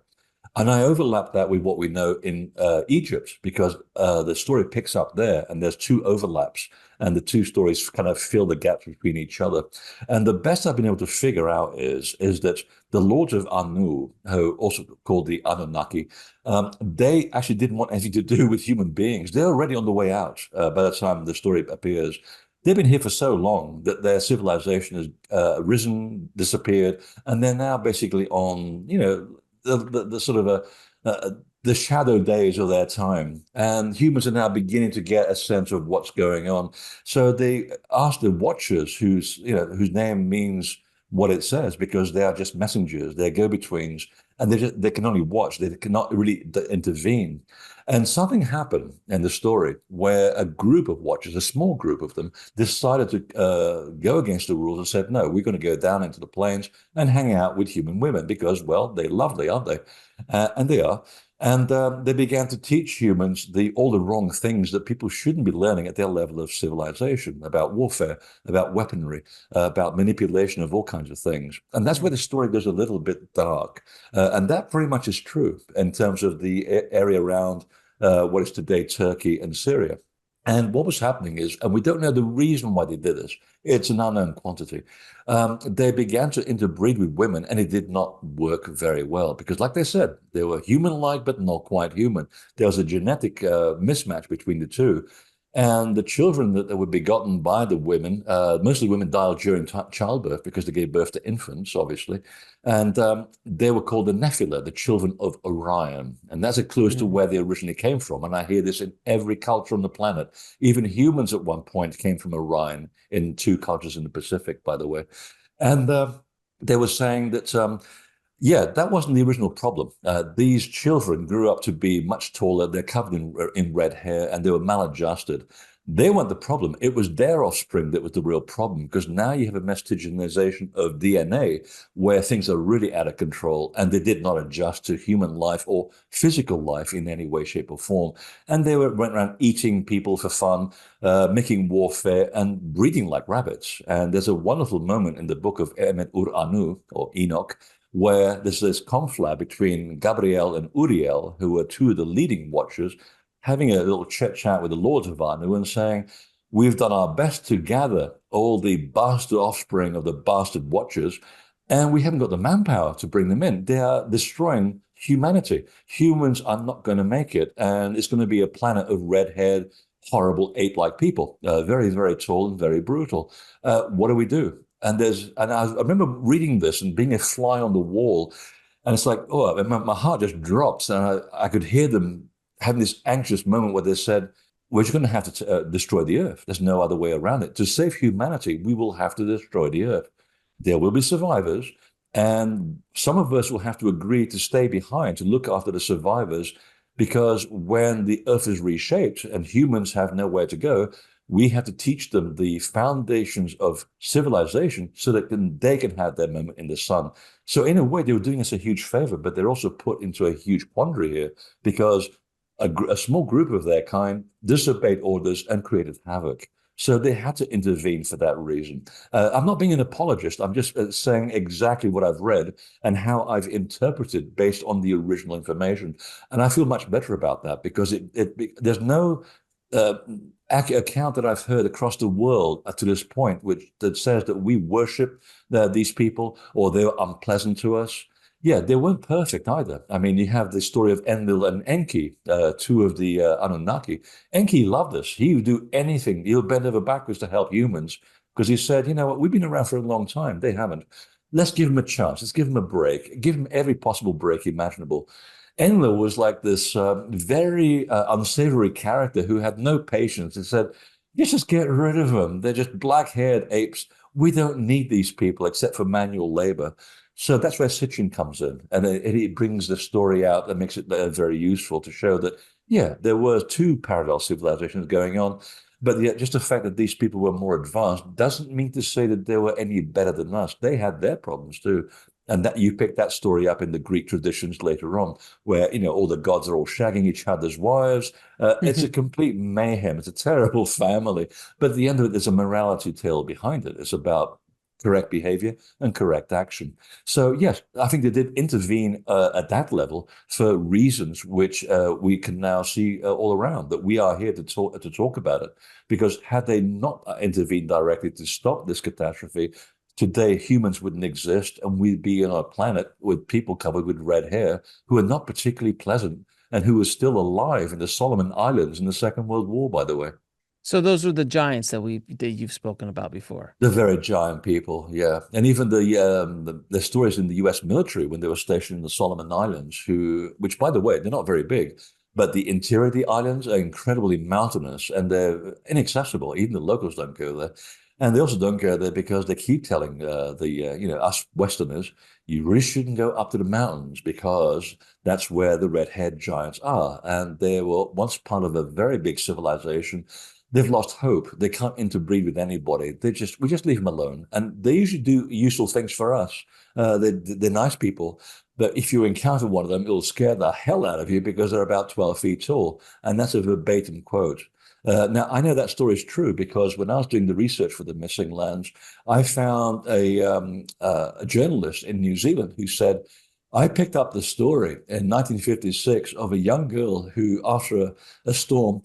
And I overlap that with what we know in Egypt because the story picks up there and there's two overlaps and the two stories kind of fill the gaps between each other. And the best I've been able to figure out is that the lords of Anu, who also called the Anunnaki, they actually didn't want anything to do with human beings. They're already on the way out by the time the story appears. They've been here for so long that their civilization has risen, disappeared, and they're now basically on, the sort of the shadow days of their time, and humans are now beginning to get a sense of what's going on. So they ask the watchers, whose name means what it says, because they are just messengers, they're go-betweens, and they can only watch, they cannot really intervene. And something happened in the story where a group of watchers, a small group of them, decided to go against the rules and said, no, we're going to go down into the plains and hang out with human women because, well, they're lovely, aren't they? And they are. And they began to teach humans all the wrong things that people shouldn't be learning at their level of civilization, about warfare, about weaponry, about manipulation of all kinds of things. And that's where the story goes a little bit dark. And that very much is true in terms of the area around what is today Turkey and Syria. And what was happening is, and we don't know the reason why they did this, it's an unknown quantity. They began to interbreed with women, and it did not work very well because, like they said, they were human-like, but not quite human. There was a genetic mismatch between the two. And the children that were begotten by the women, mostly women died during childbirth because they gave birth to infants, obviously. And they were called the Nephilah, the children of Orion. And that's a clue as to where they originally came from. And I hear this in every culture on the planet. Even humans at one point came from Orion in two cultures in the Pacific, by the way. And they were saying that yeah, that wasn't the original problem. These children grew up to be much taller. They're covered in red hair and they were maladjusted. They weren't the problem. It was their offspring that was the real problem, because now you have a miscegenization of DNA where things are really out of control, and they did not adjust to human life or physical life in any way, shape, or form. And they went around eating people for fun, making warfare, and breeding like rabbits. And there's a wonderful moment in the book of Anu or Enoch, where there's this conflict between Gabriel and Uriel, who were two of the leading watchers, having a little chit chat with the lords of Anu and saying, we've done our best to gather all the bastard offspring of the bastard watchers, and we haven't got the manpower to bring them in. They are destroying humanity. Humans are not going to make it, and it's going to be a planet of red-haired, horrible ape-like people, very, very tall and very brutal. What do we do? And I remember reading this and being a fly on the wall, and it's like, oh, my heart just drops, and I could hear them having this anxious moment where they said, we're just going to have to destroy the earth. There's no other way around it. To save humanity, we will have to destroy the earth. There will be survivors, and some of us will have to agree to stay behind to look after the survivors, because when the earth is reshaped and humans have nowhere to go, we have to teach them the foundations of civilization so that they can have their moment in the sun. So in a way, they were doing us a huge favor, but they're also put into a huge quandary here, because a small group of their kind disobeyed orders and created havoc. So they had to intervene for that reason. I'm not being an apologist. I'm just saying exactly what I've read and how I've interpreted based on the original information. And I feel much better about that, because there's no account that I've heard across the world to this point that says that we worship these people or they're unpleasant to us. Yeah, they weren't perfect either. I mean, you have the story of Enlil and Enki, two of the Anunnaki. Enki loved us. He would do anything. He'll bend over backwards to help humans, because he said, you know what, we've been around for a long time. They haven't. Let's give them a chance. Let's give them a break. Give them every possible break imaginable. Enlil was like this very unsavory character who had no patience and said, just get rid of them. They're just black-haired apes. We don't need these people except for manual labor. So that's where Sitchin comes in, and it brings the story out and makes it very useful to show that, yeah, there were two parallel civilizations going on, but yet just the fact that these people were more advanced doesn't mean to say that they were any better than us. They had their problems too. And that you pick that story up in the Greek traditions later on, where, all the gods are all shagging each other's wives. It's a complete mayhem. It's a terrible family. But at the end of it, there's a morality tale behind it. It's about correct behavior and correct action. So yes, I think they did intervene at that level for reasons which we can now see all around, that we are here to talk about it. Because had they not intervened directly to stop this catastrophe, today humans wouldn't exist, and we'd be on a planet with people covered with red hair who are not particularly pleasant and who are still alive in the Solomon Islands in the Second World War, by the way. So those are the giants that you've spoken about before. The very giant people, yeah. And even the stories in the US military when they were stationed in the Solomon Islands, which by the way, they're not very big, but the interior of the islands are incredibly mountainous and they're inaccessible. Even the locals don't go there. And they also don't go there because they keep telling us Westerners, you really shouldn't go up to the mountains because that's where the red-haired giants are. And they were once part of a very big civilization. They've lost hope. They can't interbreed with anybody. We just leave them alone. And they usually do useful things for us. They're nice people. But if you encounter one of them, it'll scare the hell out of you because they're about 12 feet tall. And that's a verbatim quote. Now, I know that story is true because when I was doing the research for the missing lands, I found a journalist in New Zealand who said, I picked up the story in 1956 of a young girl who, after a storm,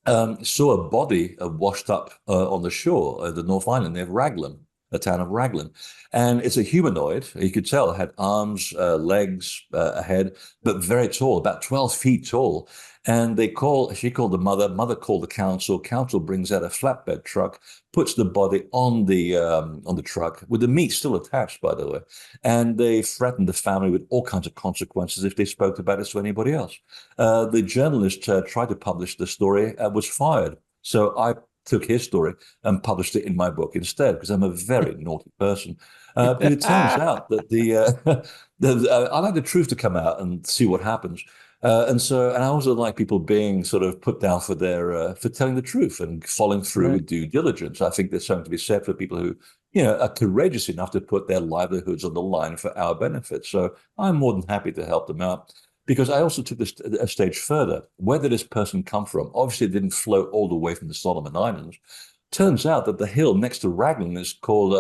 saw a body washed up on the shore of the North Island near Raglan, the town of Raglan. And it's a humanoid. You could tell it had arms, legs, a head, but very tall, about 12 feet tall. And she called the mother called the council brings out a flatbed truck, puts the body on the truck with the meat still attached, by the way. And they threatened the family with all kinds of consequences if they spoke about it to anybody else. The journalist tried to publish the story, was fired. So I took his story and published it in my book instead because I'm a very naughty person. But it turns out that I like the truth to come out and see what happens. And I also like people being sort of put down for their for telling the truth and following through Right. with due diligence. I think there's something to be said for people who, are courageous enough to put their livelihoods on the line for our benefit. So I'm more than happy to help them out. Because I also took this a stage further. Where did this person come from? Obviously, it didn't float all the way from the Solomon Islands. Turns out that the hill next to Raglan is called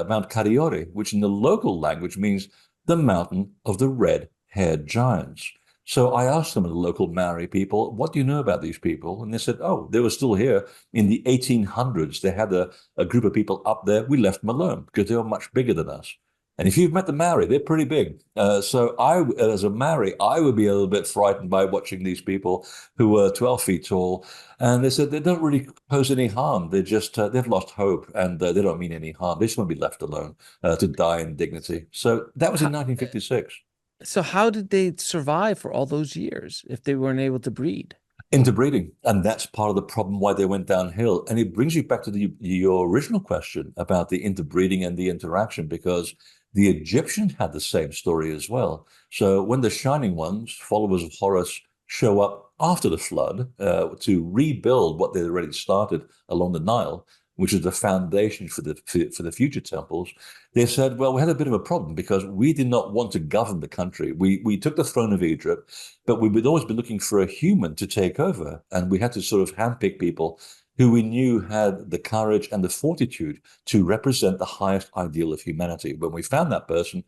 Mount Cariore, which in the local language means the mountain of the red-haired giants. So I asked them, the local Maori people, what do you know about these people? And they said, oh, they were still here in the 1800s. They had a group of people up there. We left them alone because they were much bigger than us. And if you've met the Maori, they're pretty big. So as a Maori, I would be a little bit frightened by watching these people who were 12 feet tall. And they said they don't really pose any harm. They're just, they've lost hope and they don't mean any harm. They just want to be left alone to die in dignity. So that was in 1956. So how did they survive for all those years if they weren't able to breed? Interbreeding, and that's part of the problem why they went downhill. And it brings you back to your original question about the interbreeding and the interaction, because the Egyptians had the same story as well. So when the Shining Ones, followers of Horus, show up after the flood to rebuild what they'd already started along the Nile, which is the foundation for the future temples, they said, well, we had a bit of a problem because we did not want to govern the country. We took the throne of Egypt, but we would always be looking for a human to take over. And we had to sort of handpick people who we knew had the courage and the fortitude to represent the highest ideal of humanity. When we found that person,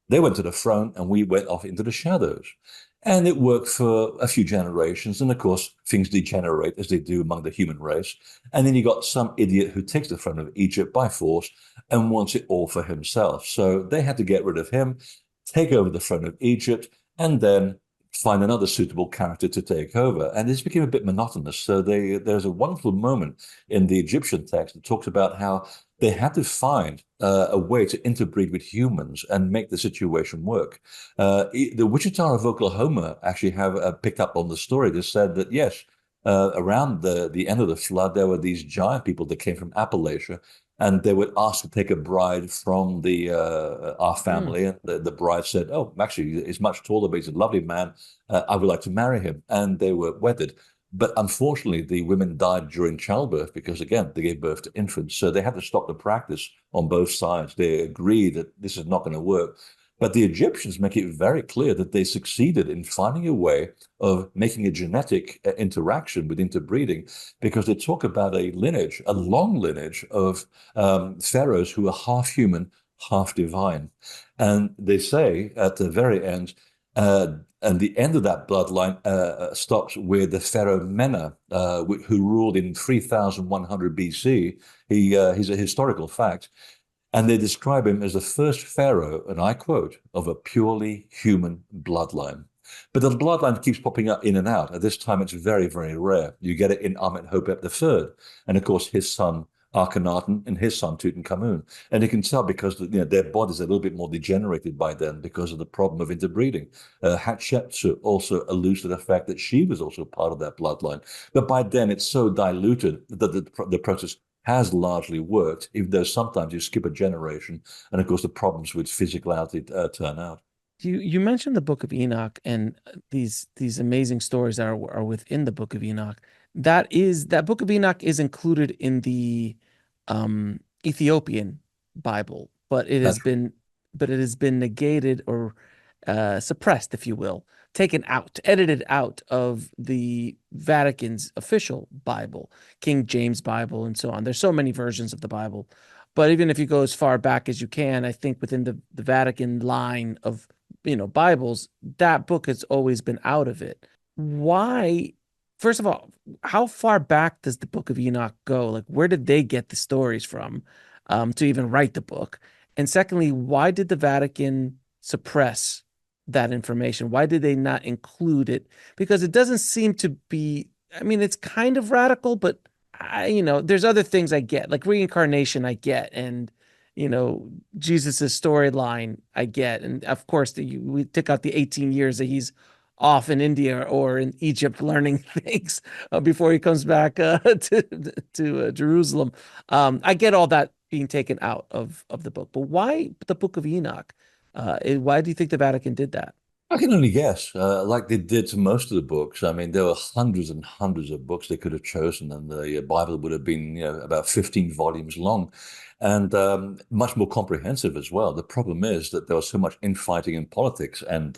they went to the throne and we went off into the shadows. And it worked for a few generations. And of course, things degenerate as they do among the human race. And then you got some idiot who takes the throne of Egypt by force and wants it all for himself. So they had to get rid of him, take over the throne of Egypt, and then find another suitable character to take over. And this became a bit monotonous. So there's a wonderful moment in the Egyptian text that talks about how they had to find a way to interbreed with humans and make the situation work. The Wichita of Oklahoma actually have picked up on the story. They said that, yes, around the end of the flood, there were these giant people that came from Appalachia, and they would ask to take a bride from our family. And the bride said, oh, actually, he's much taller, but he's a lovely man. I would like to marry him. And they were wedded. But unfortunately, the women died during childbirth because, again, they gave birth to infants. So they had to stop the practice on both sides. They agreed that this is not going to work. But the Egyptians make it very clear that they succeeded in finding a way of making a genetic interaction with interbreeding, because they talk about a lineage, a long lineage of pharaohs who are half human, half divine. And they say at the very end, and the end of that bloodline stops with the pharaoh Mena, who ruled in 3100 BC. He's a historical fact. And they describe him as the first pharaoh, and I quote, of a purely human bloodline. But the bloodline keeps popping up in and out. At this time, it's very, very rare. You get it in Amenhotep III, and of course, his son Akhenaten and his son Tutankhamun. And you can tell because their bodies are a little bit more degenerated by then because of the problem of interbreeding. Hatshepsut also alludes to the fact that she was also part of that bloodline. But by then, it's so diluted that the process has largely worked, even though sometimes you skip a generation, and of course the problems with physicality turn out. You mentioned the Book of Enoch and these amazing stories that are within the Book of Enoch. That Book of Enoch is included in the Ethiopian Bible, but it has That's been negated or suppressed, if you will, taken out, edited out of the Vatican's official Bible, King James Bible, and so on. There's so many versions of the Bible. But even if you go as far back as you can, I think within the Vatican line of Bibles, that book has always been out of it. Why? First of all, how far back does the Book of Enoch go? Like, where did they get the stories from to even write the book? And secondly, why did the Vatican suppress that information? Why did they not include it? Because it doesn't seem to be, I mean, it's kind of radical, but there's other things I get, like reincarnation I get, and Jesus's storyline I get. And of course, we took out the 18 years that he's off in India or in Egypt learning things before he comes back to Jerusalem. I get all that being taken out of the book, but why the Book of Enoch? Why do you think the Vatican did that? I can only guess, like they did to most of the books. I mean, there were hundreds and hundreds of books they could have chosen, and the Bible would have been, about 15 volumes long and much more comprehensive as well. The problem is that there was so much infighting in politics and,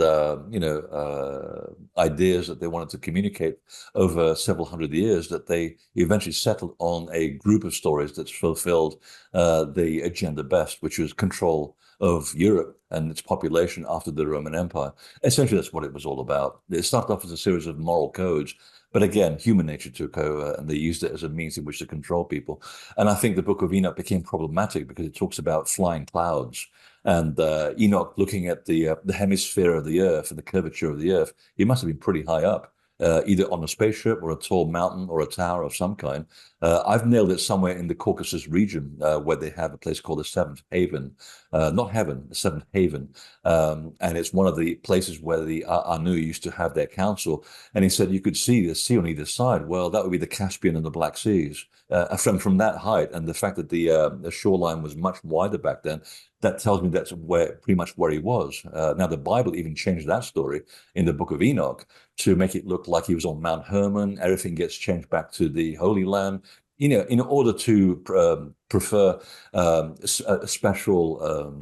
ideas that they wanted to communicate over several hundred years that they eventually settled on a group of stories that fulfilled the agenda best, which was control of Europe and its population after the Roman Empire. Essentially, that's what it was all about. It started off as a series of moral codes, but again, human nature took over and they used it as a means in which to control people. And I think the Book of Enoch became problematic because it talks about flying clouds. And Enoch looking at the hemisphere of the Earth and the curvature of the Earth, he must have been pretty high up. Either on a spaceship or a tall mountain or a tower of some kind. I've nailed it somewhere in the Caucasus region where they have a place called the Seventh Haven, not Heaven, the Seventh Haven. And it's one of the places where the Anu used to have their council. And he said you could see the sea on either side. Well, that would be the Caspian and the Black Seas. From that height, and the fact that the shoreline was much wider back then, that tells me that's pretty much where he was. Now, the Bible even changed that story in the Book of Enoch to make it look like he was on Mount Hermon. Everything gets changed back to the Holy Land, in order to prefer a special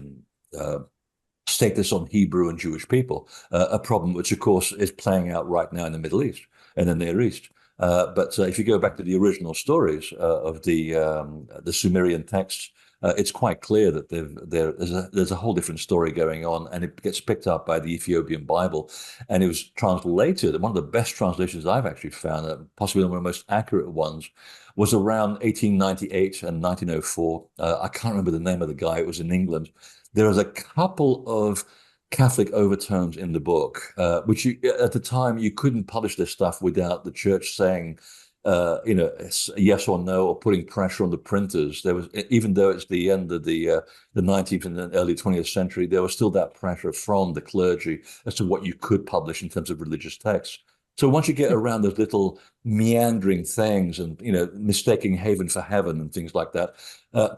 status on Hebrew and Jewish people, a problem which, of course, is playing out right now in the Middle East and the Near East. But if you go back to the original stories of the Sumerian texts, it's quite clear that there's a whole different story going on, and it gets picked up by the Ethiopian Bible, and it was translated. One of the best translations I've actually found, possibly one of the most accurate ones, was around 1898 and 1904. I can't remember the name of the guy. It was in England. There was a couple of Catholic overtones in the book, which at the time you couldn't publish this stuff without the church saying, yes or no, or putting pressure on the printers. There was, even though it's the end of the 19th and the early 20th century, there was still that pressure from the clergy as to what you could publish in terms of religious texts. So once you get around those little meandering things and, mistaking haven for heaven and things like that,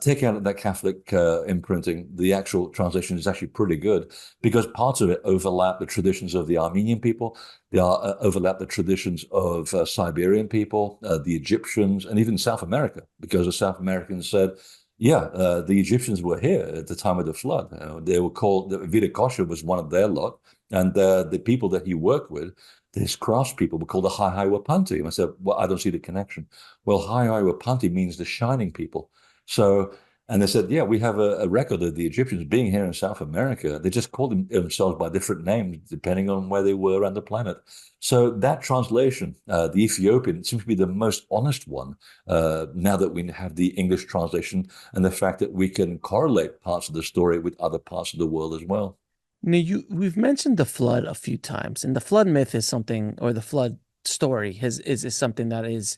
taking out that Catholic imprinting, the actual translation is actually pretty good because parts of it overlap the traditions of the Armenian people. They overlap the traditions of Siberian people, the Egyptians, and even South America, because the South Americans said, yeah, the Egyptians were here at the time of the flood. They were called, Viracocha was one of their lot, and the people that he worked with, these crafts people, were called the Wapanti. And I said, well, I don't see the connection. Well, Wapanti means the shining people. So, and they said, yeah, we have a record of the Egyptians being here in South America. They just called themselves by different names depending on where they were on the planet. So that translation, the Ethiopian, seems to be the most honest one now that we have the English translation and the fact that we can correlate parts of the story with other parts of the world as well. We've mentioned the flood a few times, and the flood myth is something, or the flood story is something that is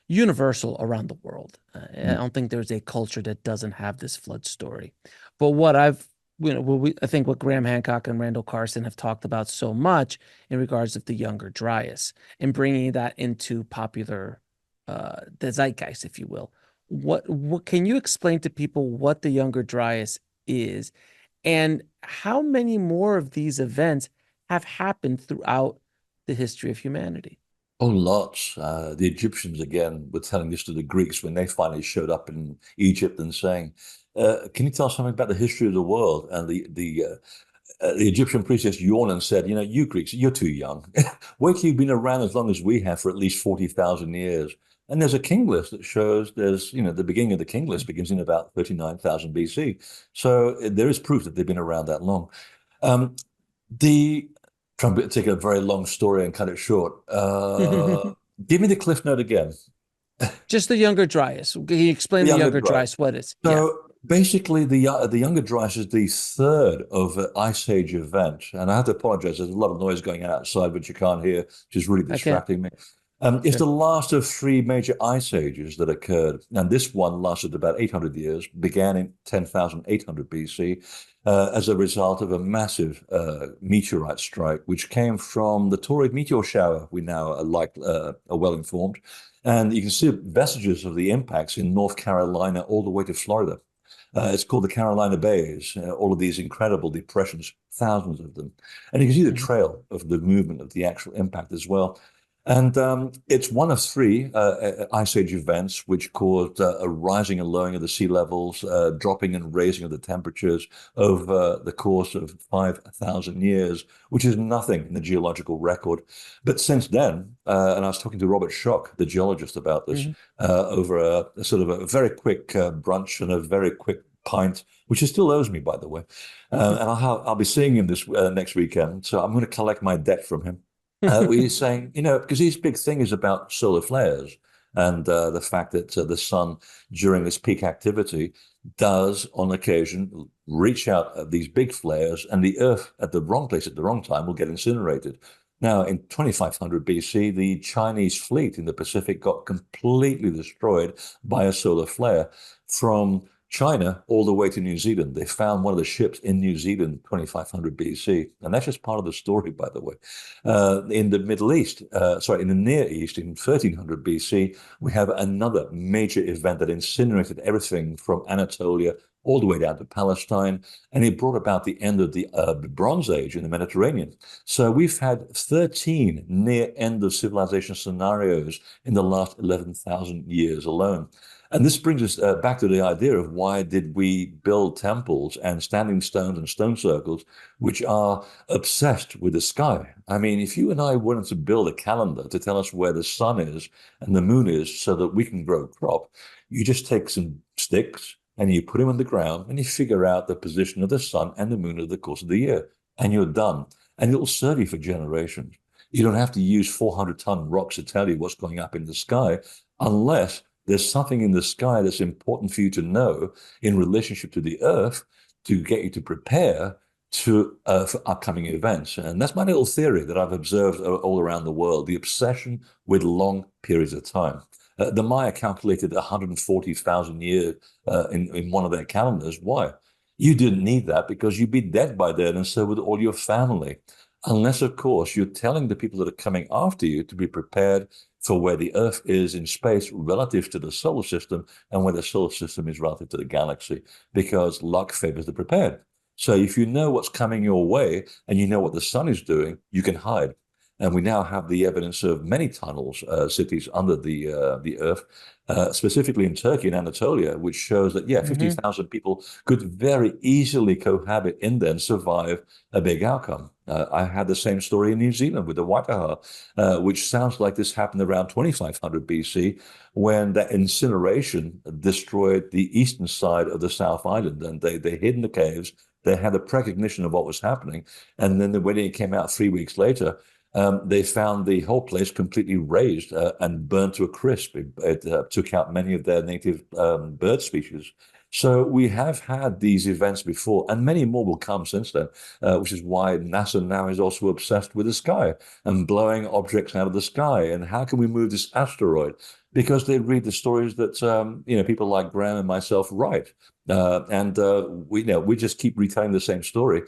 universal around the world. I don't think there's a culture that doesn't have this flood story. But I think what Graham Hancock and Randall Carson have talked about so much in regards of the younger Dryas and bringing that into popular, the zeitgeist, if you will. What can you explain to people what the younger Dryas is? And how many more of these events have happened throughout the history of humanity? Oh, lots. The Egyptians, again, were telling this to the Greeks when they finally showed up in Egypt and saying, can you tell us something about the history of the world? And the Egyptian priestess yawned and said, you Greeks, you're too young. Wait till you've been around as long as we have for at least 40,000 years. And there's a king list that shows the beginning of the king list begins in about 39,000 BC. So there is proof that they've been around that long. Um, Trying to take a very long story and cut it short. Give me the cliff note again. Just the younger Dryas. Can you explain the younger Dryas? What is? So basically, the younger Dryas is the third of an Ice Age event. And I have to apologize. There's a lot of noise going on outside, which you can't hear, which is really distracting me. It's Okay. the last of three major ice ages that occurred. And this one lasted about 800 years, began in 10,800 BC, as a result of a massive meteorite strike, which came from the Taurid meteor shower. We now are well informed. And you can see vestiges of the impacts in North Carolina all the way to Florida. It's called the Carolina Bays, all of these incredible depressions, thousands of them. And you can see the Mhm. trail of the movement of the actual impact as well. And it's one of three ice age events which caused a rising and lowering of the sea levels, dropping and raising of the temperatures over the course of 5,000 years, which is nothing in the geological record. But since then, and I was talking to Robert Schoch, the geologist, about this Mhm. over a sort of a very quick brunch and a very quick pint, which he still owes me, by the way. And I'll be seeing him this next weekend, so I'm going to collect my debt from him. He's saying, because his big thing is about solar flares and the fact that the sun during its peak activity does, on occasion, reach out at these big flares, and the Earth at the wrong place at the wrong time will get incinerated. Now, in 2500 BC, the Chinese fleet in the Pacific got completely destroyed by a solar flare from China all the way to New Zealand. They found one of the ships in New Zealand, 2500 BC. And that's just part of the story, by the way. In the Middle East, sorry, in the Near East, in 1300 BC, we have another major event that incinerated everything from Anatolia all the way down to Palestine, and it brought about the end of the Bronze Age in the Mediterranean. So we've had 13 near end of civilization scenarios in the last 11,000 years alone. And this brings us back to the idea of why did we build temples and standing stones and stone circles, which are obsessed with the sky. I mean, if you and I wanted to build a calendar to tell us where the sun is and the moon is so that we can grow crop, you just take some sticks and you put them on the ground and you figure out the position of the sun and the moon over the course of the year, and you're done. And it'll serve you for generations. You don't have to use 400-ton rocks to tell you what's going up in the sky unless there's something in the sky that's important for you to know in relationship to the Earth to get you to prepare for upcoming events. And that's my little theory that I've observed all around the world, the obsession with long periods of time. The Maya calculated 140,000 years in one of their calendars. Why? You didn't need that because you'd be dead by then, and so would all your family. Unless, of course, you're telling the people that are coming after you to be prepared for where the Earth is in space relative to the solar system and where the solar system is relative to the galaxy, because luck favors the prepared. So if you know what's coming your way and you know what the sun is doing, you can hide. And we now have the evidence of many tunnels, cities under the Earth, specifically in Turkey and Anatolia, which shows that, yeah, Mhm. 50,000 people could very easily cohabit in there and survive a big outcome. I had the same story in New Zealand with the Waikaha, which sounds like this happened around 2500 BC when that incineration destroyed the eastern side of the South Island. And they hid in the caves. They had a precognition of what was happening. And then when it came out 3 weeks later, they found the whole place completely razed and burned to a crisp. It took out many of their native bird species. So we have had these events before, and many more will come since then, which is why NASA now is also obsessed with the sky and blowing objects out of the sky. And how can we move this asteroid? Because they read the stories that people like Graham and myself write, and we just keep retelling the same story.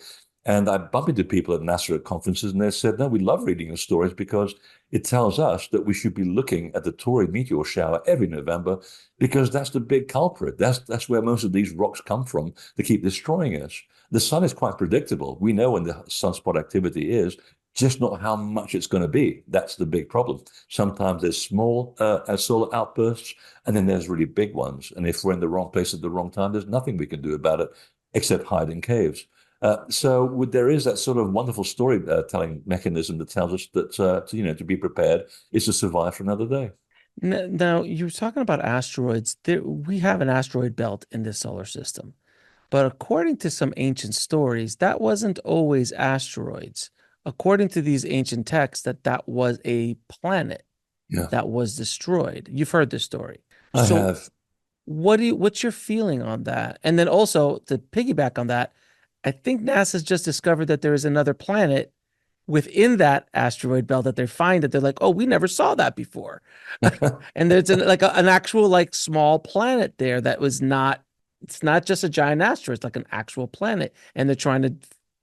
And I bump into people at NASA conferences, and they said, "No, we love reading your stories because it tells us that we should be looking at the Taurid meteor shower every November because that's the big culprit. That's where most of these rocks come from to keep destroying us. The sun is quite predictable. We know when the sunspot activity is, just not how much it's going to be. That's the big problem. Sometimes there's small solar outbursts, and then there's really big ones. And if we're in the wrong place at the wrong time, there's nothing we can do about it except hide in caves." So there is that sort of wonderful storytelling mechanism that tells us that to be prepared is to survive for another day. Now, you were talking about asteroids. We have an asteroid belt in this solar system. But according to some ancient stories, that wasn't always asteroids. According to these ancient texts, that was a planet Yeah, that was destroyed. You've heard this story. I So have. what's your feeling on that? And then also to piggyback on that, I think NASA's just discovered that there is another planet within that asteroid belt that they find that they're like, oh, we never saw that before. And there's an actual like small planet there that was not, it's not just a giant asteroid, it's like an actual planet. And they're trying to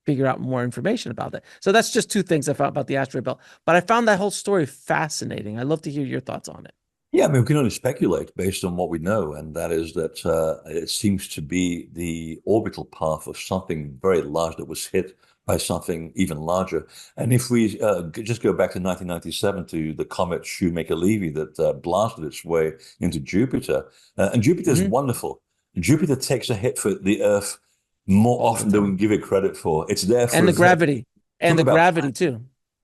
figure out more information about that. So that's just two things I found about the asteroid belt. But I found that whole story fascinating. I'd love to hear your thoughts on it. Yeah, I mean, we can only speculate based on what we know, and that is that it seems to be the orbital path of something very large that was hit by something even larger. And if we just go back to 1997 to the comet Shoemaker-Levy that blasted its way into Jupiter, and Jupiter is Mhm. wonderful. Jupiter takes a hit for the Earth more All the often than we time. can give it credit for. It's there for And a the very gravity. And talk the about gravity too.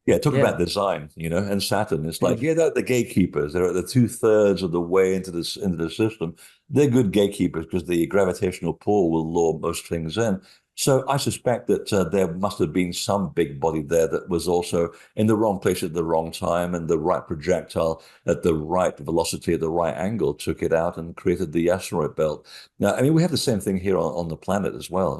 yeah, talk Yeah. about design, and Saturn. It's like, Beautiful. yeah, they're the gatekeepers. They're at the two-thirds of the way into this into the system. They're good gatekeepers because the gravitational pull will lure most things in. So I suspect that there must have been some big body there that was also in the wrong place at the wrong time, and the right projectile at the right velocity at the right angle took it out and created the asteroid belt. Now, I mean, we have the same thing here on the planet as well.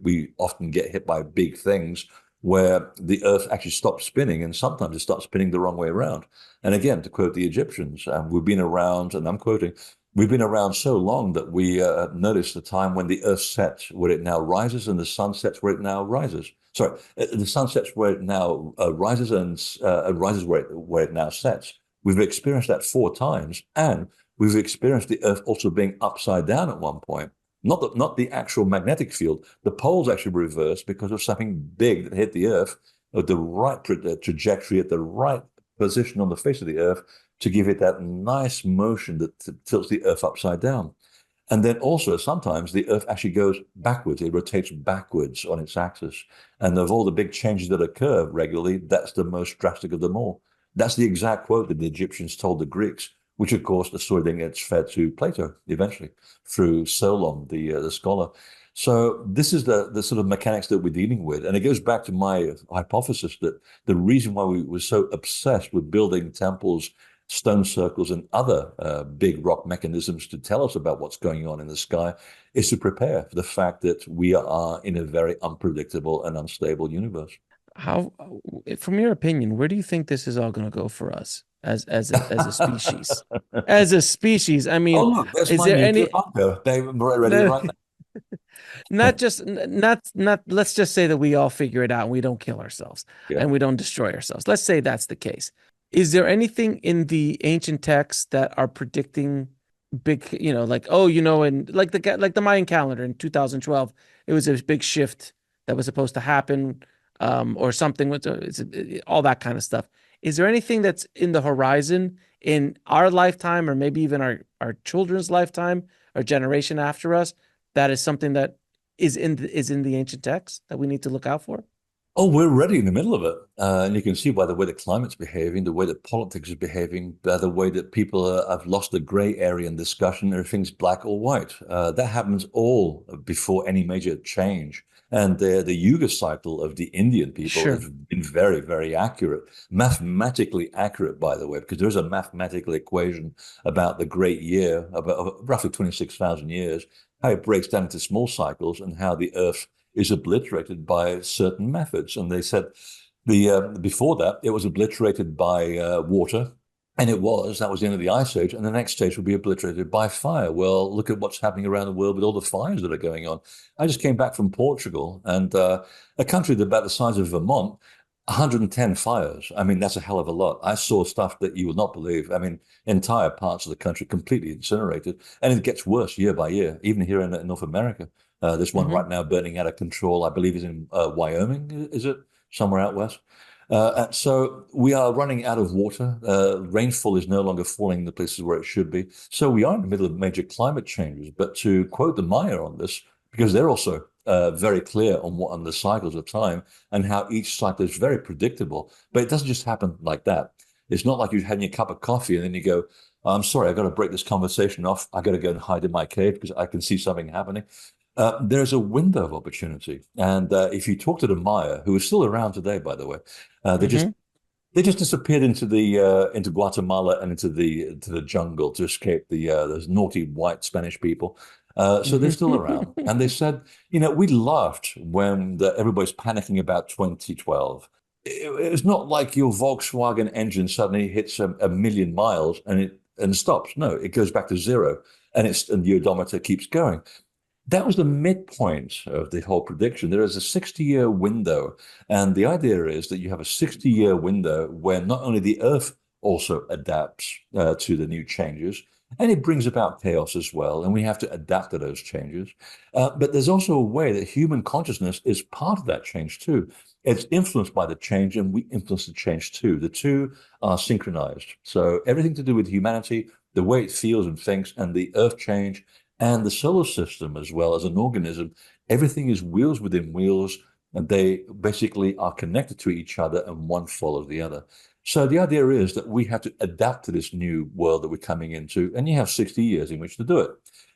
We often get hit by big things where the Earth actually stops spinning, and sometimes it starts spinning the wrong way around. And again, to quote the Egyptians, we've been around, and I'm quoting, we've been around so long that we notice the time when the Earth sets where it now rises, and the sun sets where it now rises. Sorry, the sun sets where it now rises, and rises where it now sets. We've experienced that 4 times, and we've experienced the Earth also being upside down at one point. Not the actual magnetic field. The poles actually reversed because of something big that hit the Earth at the right trajectory, at the right position on the face of the Earth to give it that nice motion that tilts the Earth upside down. And then also sometimes the Earth actually goes backwards. It rotates backwards on its axis. And of all the big changes that occur regularly, that's the most drastic of them all. That's the exact quote that the Egyptians told the Greeks, which of course the story then gets fed to Plato eventually through Solon, the scholar. So this is the sort of mechanics that we're dealing with. And it goes back to my hypothesis that the reason why we were so obsessed with building temples, stone circles, and other big rock mechanisms to tell us about what's going on in the sky is to prepare for the fact that we are in a very unpredictable and unstable universe. How, from your opinion, where do you think this is all going to go for us as a species? As a species, I Oh, mean, look, there's is my there nuclear any bunker. They're ready no, right not just not let's just say that we all figure it out and we don't kill ourselves Yeah. and we don't destroy ourselves. Let's say that's the case. Is there anything in the ancient texts that are predicting big, like, oh, and like the Mayan calendar in 2012, it was a big shift that was supposed to happen, or something with all that kind of stuff. Is there anything that's in the horizon in our lifetime, or maybe even our children's lifetime, or generation after us, that is something that is in the ancient texts that we need to look out for? Oh, we're already in the middle of it. And you can see by the way the climate's behaving, the way that politics is behaving, by the way that people have lost the gray area in discussion, everything's black or white. That happens all before any major change. And the Yuga cycle of the Indian people has Sure. been very, very accurate, mathematically accurate, by the way, because there's a mathematical equation about the great year, about roughly 26,000 years, how it breaks down into small cycles and how the Earth is obliterated by certain methods. And they said the before that it was obliterated by water, and that was the end of the ice age, and the next stage would be obliterated by fire. Well, look at what's happening around the world with all the fires that are going on. I just came back from Portugal, and a country that's about the size of Vermont. 110 fires. I mean, that's a hell of a lot. I saw stuff that you would not believe. I mean, entire parts of the country completely incinerated, and it gets worse year by year, even here in North America. There's one Hmm. right now burning out of control. I believe is in Wyoming, is it? Somewhere out west. And so we are running out of water. Rainfall is no longer falling in the places where it should be. So we are in the middle of major climate changes. But to quote the Maya on this, because they're also very clear on the cycles of time and how each cycle is very predictable. But it doesn't just happen like that. It's not like you're having a cup of coffee and then you go, I'm sorry, I've got to break this conversation off. I got to go and hide in my cave because I can see something happening. There's a window of opportunity, and if you talk to the Maya, who is still around today, by the way, they just Hmm. they just disappeared into Guatemala and into the jungle to escape those naughty white Spanish people. So they're still around, and they said, we laughed when everybody's panicking about 2012. it's not like your Volkswagen engine suddenly hits a million miles and stops. No, it goes back to zero, and the odometer keeps going. That was the midpoint of the whole prediction. There is a 60-year window, and the idea is that you have a 60-year window where not only the Earth also adapts to the new changes, and it brings about chaos as well, and we have to adapt to those changes. But there's also a way that human consciousness is part of that change too. It's influenced by the change, and we influence the change too. The two are synchronized. So everything to do with humanity, the way it feels and thinks, and the Earth change and the solar system as well as an organism, everything is wheels within wheels, and they basically are connected to each other and one follows the other. So the idea is that we have to adapt to this new world that we're coming into, and you have 60 years in which to do it.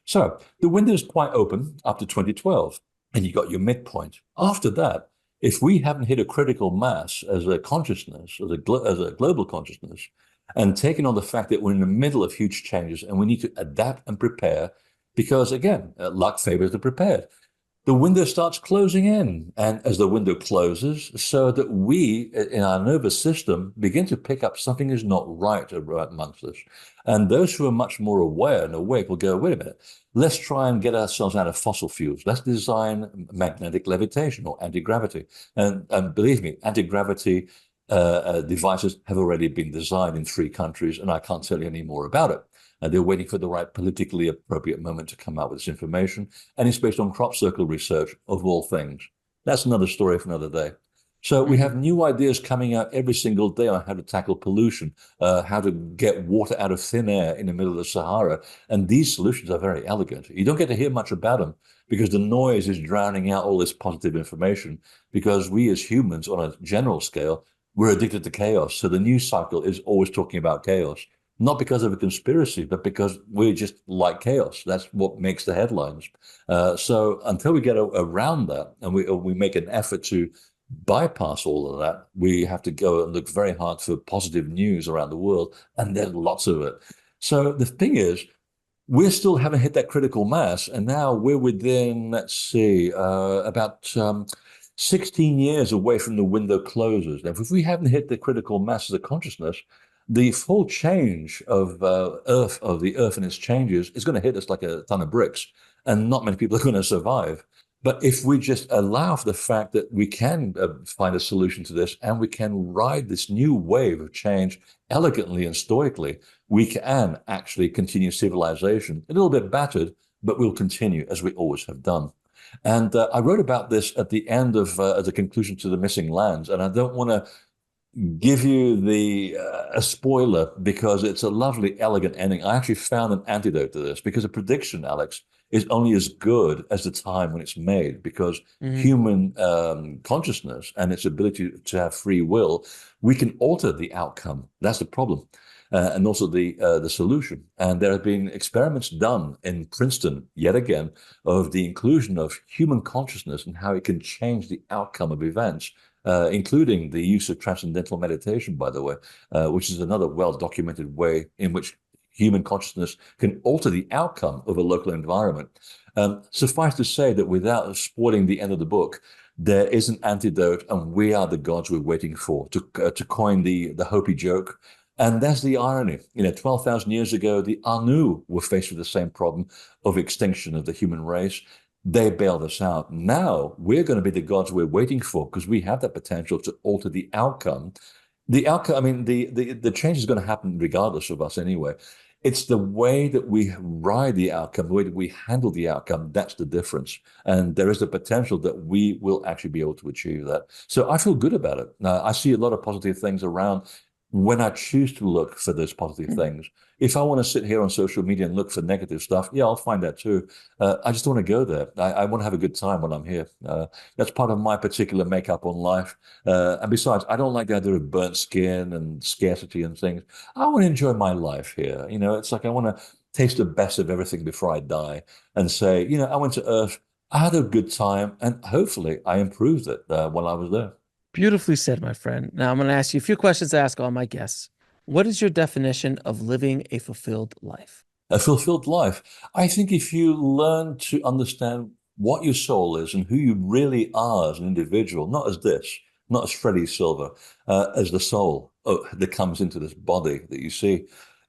So the window is quite open up to 2012, and you got your midpoint. After that, if we haven't hit a critical mass as a consciousness, as a global consciousness, and taken on the fact that we're in the middle of huge changes and we need to adapt and prepare, because again, luck favors the prepared. The window starts closing in. And as the window closes, so that we in our nervous system begin to pick up something is not right amongst us. And those who are much more aware and awake will go, wait a minute, let's try and get ourselves out of fossil fuels. Let's design magnetic levitation or anti-gravity. And believe me, anti-gravity devices have already been designed in 3 countries, and I can't tell you any more about it. They're waiting for the right politically appropriate moment to come out with this information. And it's based on crop circle research, of all things. That's another story for another day. So we have new ideas coming out every single day on how to tackle pollution, how to get water out of thin air in the middle of the Sahara. And these solutions are very elegant. You don't get to hear much about them because the noise is drowning out all this positive information, because we as humans on a general scale, we're addicted to chaos. So the news cycle is always talking about chaos. Not because of a conspiracy, but because we just like chaos. That's what makes the headlines. So until we get around that and we make an effort to bypass all of that, we have to go and look very hard for positive news around the world, and there's lots of it. So the thing is, we still haven't hit that critical mass, and now we're within, let's see, about 16 years away from the window closes. Now, if we haven't hit the critical mass of the consciousness, the full change of the Earth and its changes is going to hit us like a ton of bricks, and not many people are going to survive. But if we just allow for the fact that we can find a solution to this, and we can ride this new wave of change elegantly and stoically, we can actually continue civilization, a little bit battered, but we'll continue as we always have done. And I wrote about this at the end of as a conclusion to The Missing Lands, and I don't want to give you a spoiler because it's a lovely, elegant ending. I actually found an antidote to this, because a prediction, Alex, is only as good as the time when it's made, because human consciousness and its ability to have free will, we can alter the outcome. That's the problem. And also the solution. And there have been experiments done in Princeton, yet again, of the inclusion of human consciousness and how it can change the outcome of events, including the use of transcendental meditation, by the way, which is another well-documented way in which human consciousness can alter the outcome of a local environment. Suffice to say that without spoiling the end of the book, there is an antidote, and we are the gods we're waiting for, to coin the Hopi joke. And that's the irony. 12,000 years ago, the Anu were faced with the same problem of extinction of the human race. They bailed us out. Now we're going to be the gods we're waiting for, because we have that potential to alter the outcome. The outcome, I mean, the change is going to happen regardless of us anyway. It's the way that we ride the outcome, the way that we handle the outcome, that's the difference. And there is the potential that we will actually be able to achieve that. So I feel good about it. I see a lot of positive things around when I choose to look for those positive things. If I want to sit here on social media and look for negative stuff, yeah, I'll find that too. I just want to go there. I want to have a good time when I'm here. That's part of my particular makeup on life. And besides, I don't like the idea of burnt skin and scarcity and things. I want to enjoy my life here. It's like I want to taste the best of everything before I die and say, I went to Earth, I had a good time, and hopefully I improved it while I was there. Beautifully said, my friend. Now I'm going to ask you a few questions to ask all my guests. What is your definition of living a fulfilled life? A fulfilled life. I think if you learn to understand what your soul is and who you really are as an individual, not as this, not as Freddy Silva, as the soul that comes into this body that you see.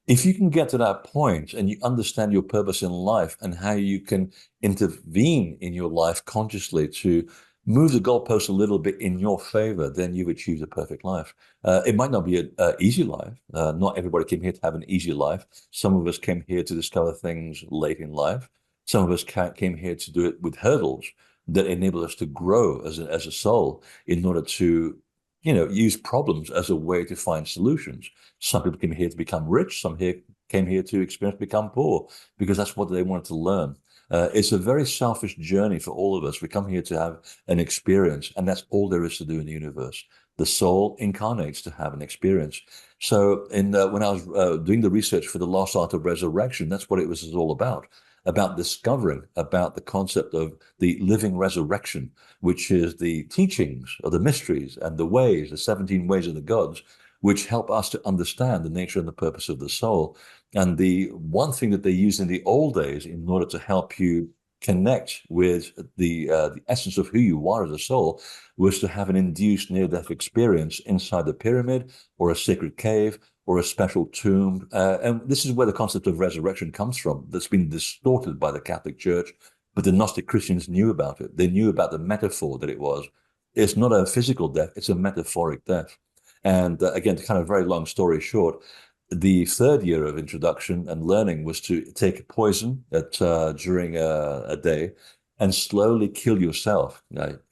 If you can get to that point and you understand your purpose in life and how you can intervene in your life consciously to move the goalpost a little bit in your favor, then you've achieved a perfect life. It might not be an easy life. Not everybody came here to have an easy life. Some of us came here to discover things late in life. Some of us came here to do it with hurdles that enable us to grow as a soul in order to, use problems as a way to find solutions. Some people came here to become rich. Some here came here to experience become poor because that's what they wanted to learn. It's a very selfish journey for all of us. We come here to have an experience, and that's all there is to do in the universe. The soul incarnates to have an experience. So, when I was doing the research for the Lost Art of Resurrection, that's what it was all about discovering about the concept of the living resurrection, which is the teachings of the mysteries and the ways, the 17 ways of the gods, which help us to understand the nature and the purpose of the soul. And the one thing that they used in the old days in order to help you connect with the essence of who you are as a soul was to have an induced near-death experience inside the pyramid or a sacred cave or a special tomb. And this is where the concept of resurrection comes from. That's been distorted by the Catholic Church, but the Gnostic Christians knew about it. They knew about the metaphor that it was. It's not a physical death, it's a metaphoric death. And again, to kind of very long story short, the third year of introduction and learning was to take poison during a day and slowly kill yourself.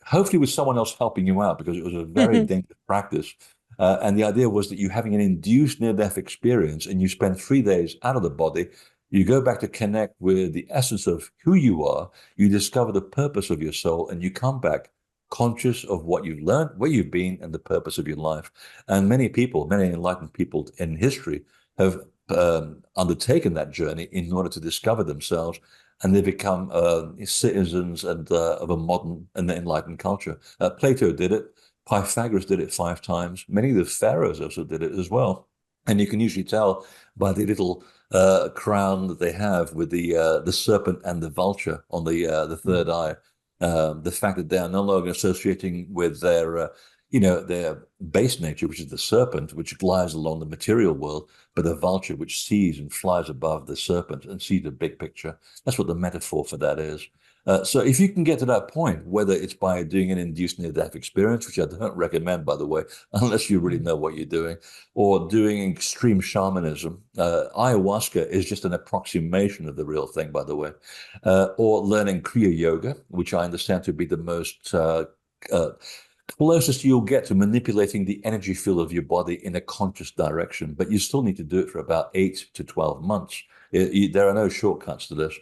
Hopefully with someone else helping you out, because it was a very dangerous practice. And the idea was that you're having an induced near-death experience and you spend 3 days out of the body. You go back to connect with the essence of who you are. You discover the purpose of your soul and you come back conscious of what you've learned, where you've been, and the purpose of your life. And many people, many enlightened people in history have undertaken that journey in order to discover themselves, and they become citizens of a modern and enlightened culture. Plato did it. Pythagoras did it 5 times. Many of the pharaohs also did it as well. And you can usually tell by the little crown that they have with the serpent and the vulture on the third eye. The fact that they are no longer associating with their base nature, which is the serpent, which glides along the material world, but the vulture, which sees and flies above the serpent and sees the big picture. That's what the metaphor for that is. So if you can get to that point, whether it's by doing an induced near-death experience, which I don't recommend, by the way, unless you really know what you're doing, or doing extreme shamanism, ayahuasca is just an approximation of the real thing, by the way, or learning Kriya Yoga, which I understand to be the most closest you'll get to manipulating the energy field of your body in a conscious direction, but you still need to do it for about 8 to 12 months. There are no shortcuts to this.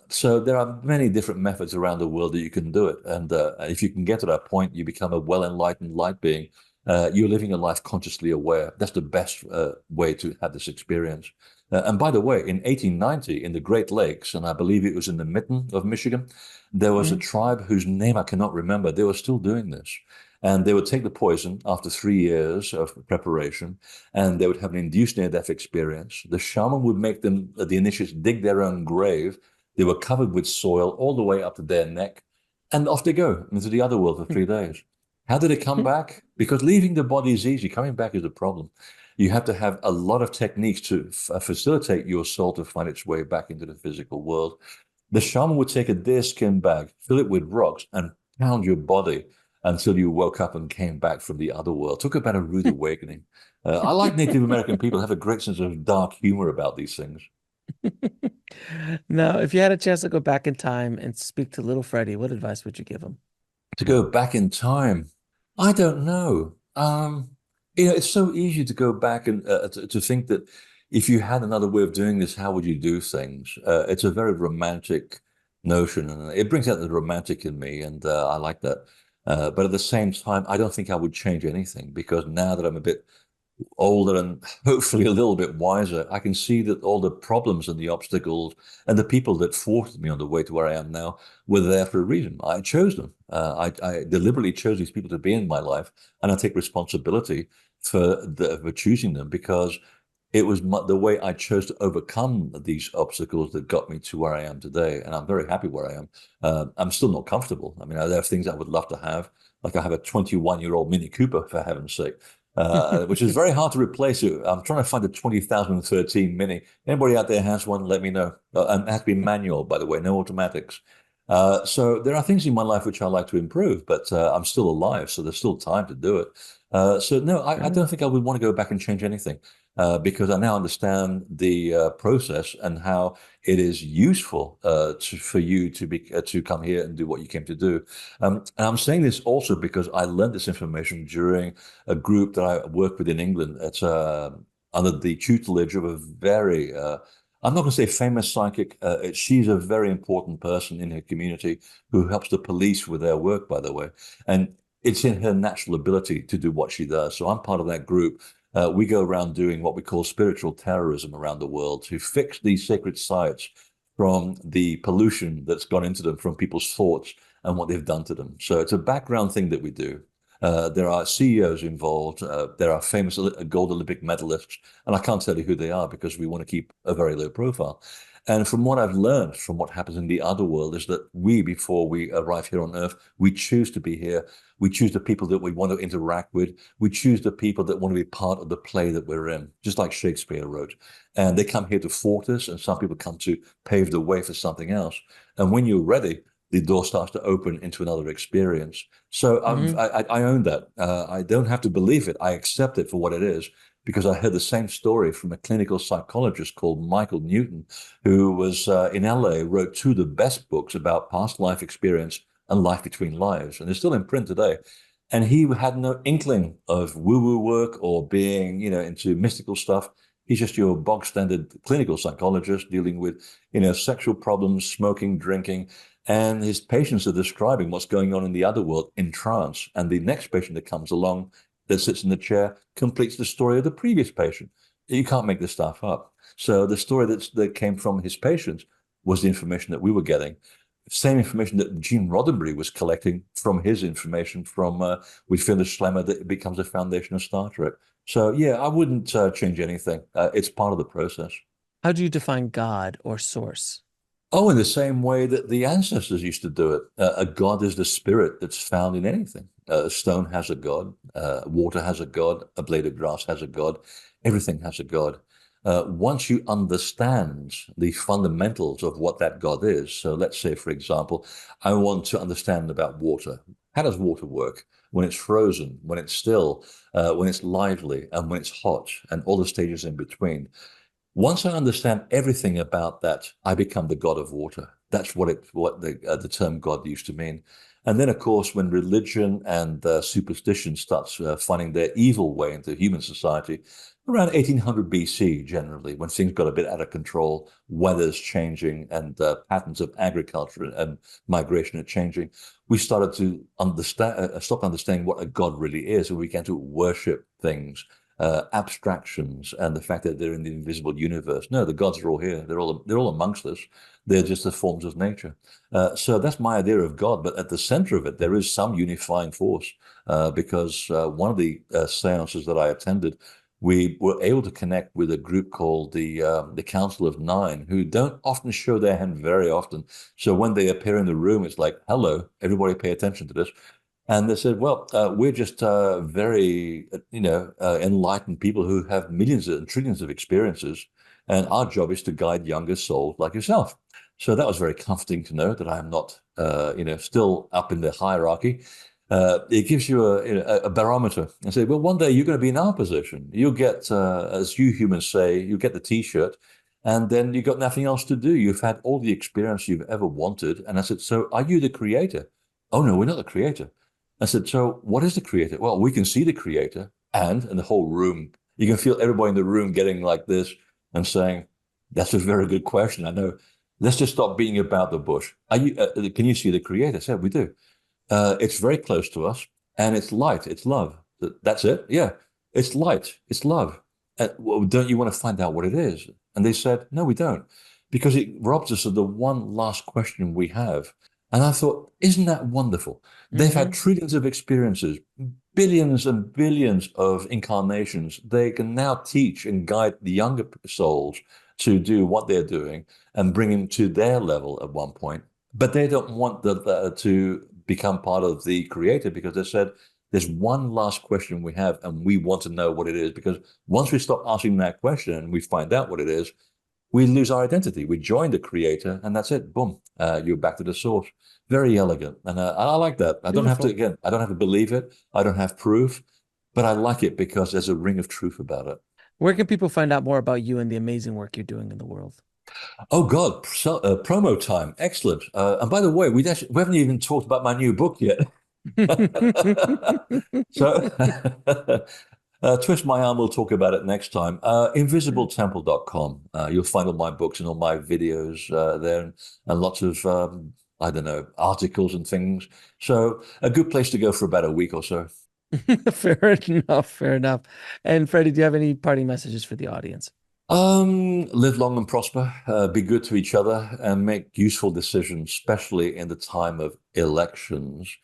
So there are many different methods around the world that you can do it. And if you can get to that point, you become a well-enlightened light being. You're living a life consciously aware. That's the best way to have this experience. And by the way, in 1890, in the Great Lakes, and I believe it was in the mitten of Michigan, there was a tribe whose name I cannot remember. They were still doing this. And they would take the poison after 3 years of preparation, and they would have an induced near-death experience. The shaman would make them, the initiates, dig their own grave. They were covered with soil all the way up to their neck, and off they go into the other world for 3 days. How did it come back? Because leaving the body is easy. Coming back is a problem. You have to have a lot of techniques to facilitate your soul to find its way back into the physical world. The shaman would take a deerskin bag, fill it with rocks, and pound your body until you woke up and came back from the other world. Talk about a rude awakening. I like Native American people have a great sense of dark humor about these things. Now, if you had a chance to go back in time and speak to little Freddie, what advice would you give him? To go back in time, I don't know. It's so easy to go back and to think that if you had another way of doing this, how would you do things? It's a very romantic notion, and it brings out the romantic in me, and I like that. But at the same time, I don't think I would change anything because now that I'm a bit older and hopefully a little bit wiser, I can see that all the problems and the obstacles and the people that thwarted me on the way to where I am now were there for a reason. I chose them. I deliberately chose these people to be in my life, and I take responsibility for choosing them because It was the way I chose to overcome these obstacles that got me to where I am today. And I'm very happy where I am. I'm still not comfortable. I mean, there are things I would love to have. Like I have a 21-year-old Mini Cooper, for heaven's sake, which is very hard to replace. I'm trying to find a 2013 Mini. Anybody out there has one, let me know. And it has to be manual, by the way, no automatics. So there are things in my life which I like to improve, but I'm still alive, so there's still time to do it. So no, I don't think I would want to go back and change anything because I now understand the process and how it is useful for you to come here and do what you came to do. And I'm saying this also because I learned this information during a group that I work with in England. It's under the tutelage of a very I'm not going to say famous psychic. She's a very important person in her community who helps the police with their work, by the way. And it's in her natural ability to do what she does. So I'm part of that group. We go around doing what we call spiritual terrorism around the world to fix these sacred sites from the pollution that's gone into them from people's thoughts and what they've done to them. So it's a background thing that we do. There are CEOs involved. There are famous gold Olympic medalists, and I can't tell you who they are because we want to keep a very low profile. And from what I've learned from what happens in the other world is that we, before we arrive here on Earth, we choose to be here. We choose the people that we want to interact with. We choose the people that want to be part of the play that we're in, just like Shakespeare wrote. And they come here to thwart us, and some people come to pave the way for something else. And when you're ready, the door starts to open into another experience. So I own that. I don't have to believe it. I accept it for what it is because I heard the same story from a clinical psychologist called Michael Newton, who was in LA, wrote two of the best books about past life experience and life between lives. And they're still in print today. And he had no inkling of woo-woo work or being, into mystical stuff. He's just your bog standard clinical psychologist dealing with, sexual problems, smoking, drinking. And his patients are describing what's going on in the other world in trance. And the next patient that comes along that sits in the chair completes the story of the previous patient. You can't make this stuff up. So the story that came from his patients was the information that we were getting. Same information that Gene Roddenberry was collecting from his information from with Phyllis Schlemmer that becomes the foundation of Star Trek. So yeah, I wouldn't change anything. It's part of the process. How do you define God or source? Oh, in the same way that the ancestors used to do it. A god is the spirit that's found in anything. A stone has a god. Water has a god. A blade of grass has a god. Everything has a god. Once you understand the fundamentals of what that god is, so let's say, for example, I want to understand about water. How does water work? When it's frozen, when it's still, when it's lively, and when it's hot, and all the stages in between. Once I understand everything about that, I become the god of water. That's what the term God used to mean. And then, of course, when religion and superstition starts finding their evil way into human society, around 1800 BC, generally, when things got a bit out of control, weather's changing and patterns of agriculture and migration are changing, we started to stop understanding what a god really is, and we began to worship things. Abstractions and the fact that they're in the invisible universe. No, the gods are all here. They're all amongst us. They're just the forms of nature. So that's my idea of God. But at the center of it, there is some unifying force because one of the seances that I attended, we were able to connect with a group called the Council of Nine, who don't often show their hand very often. So when they appear in the room, it's like, hello, everybody pay attention to this. And they said, well, we're just very, enlightened people who have millions and trillions of experiences. And our job is to guide younger souls like yourself. So that was very comforting to know that I'm not, still up in the hierarchy. It gives you a barometer and say, well, one day you're going to be in our position. You'll get, as you humans say, you get the T-shirt. And then you've got nothing else to do. You've had all the experience you've ever wanted. And I said, so are you the creator? Oh, no, we're not the creator. I said, so what is the creator? Well, we can see the creator and in the whole room, you can feel everybody in the room getting like this and saying, that's a very good question. I know. Let's just stop beating about the bush. Can you see the creator? I said, we do. It's very close to us and it's light. It's love. That's it. Yeah. It's light. It's love. Well, don't you want to find out what it is? And they said, no, we don't, because it robs us of the one last question we have. And I thought, isn't that wonderful? They've had trillions of experiences, billions and billions of incarnations. They can now teach and guide the younger souls to do what they're doing and bring them to their level at one point. But they don't want to become part of the creator, because they said, there's one last question we have, and we want to know what it is. Because once we stop asking that question and we find out what it is, we lose our identity. We join the creator, and that's it. Boom, you're back to the source. Very elegant, and I like that. I don't have to, again, I don't have to believe it. I don't have proof, but I like it because there's a ring of truth about it. Where can people find out more about you and the amazing work you're doing in the world? Oh God, promo time, excellent. And by the way, we haven't even talked about my new book yet. So twist my arm, we'll talk about it next time. Invisibletemple.com. You'll find all my books and all my videos there, and lots of, I don't know, articles and things. So a good place to go for about a week or so. Fair enough. Fair enough. And Freddie, do you have any parting messages for the audience? Live long and prosper, be good to each other, and make useful decisions, especially in the time of elections.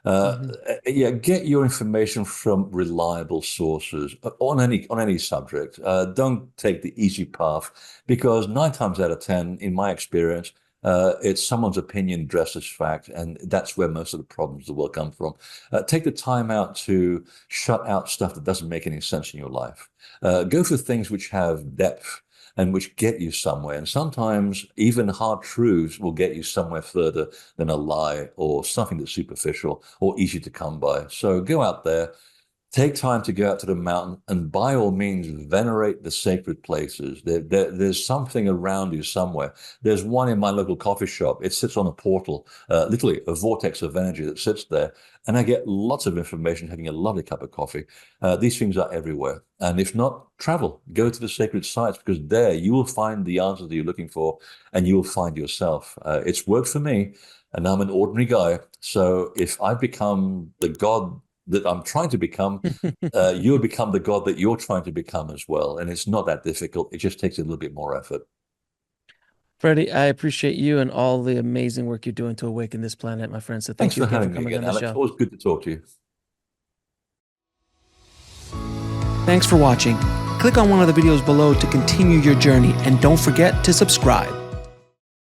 Yeah, get your information from reliable sources on any subject. Don't take the easy path, because 9 times out of 10, in my experience, it's someone's opinion dressed as fact, and that's where most of the problems will come from. Take the time out to shut out stuff that doesn't make any sense in your life. Go for things which have depth and which get you somewhere. And sometimes even hard truths will get you somewhere further than a lie or something that's superficial or easy to come by. So go out there. Take time to go out to the mountain, and by all means, venerate the sacred places. There's something around you somewhere. There's one in my local coffee shop. It sits on a portal, literally a vortex of energy that sits there. And I get lots of information having a lovely cup of coffee. These things are everywhere. And if not, travel. Go to the sacred sites, because there you will find the answers that you're looking for, and you will find yourself. It's worked for me, and I'm an ordinary guy. So if I become the God that I'm trying to become, you'll become the God that you're trying to become as well. And it's not that difficult. It just takes a little bit more effort. Freddie, I appreciate you and all the amazing work you're doing to awaken this planet, my friend. So thank you again for coming on the show. Always good to talk to you. Thanks for watching. Click on one of the videos below to continue your journey, and don't forget to subscribe.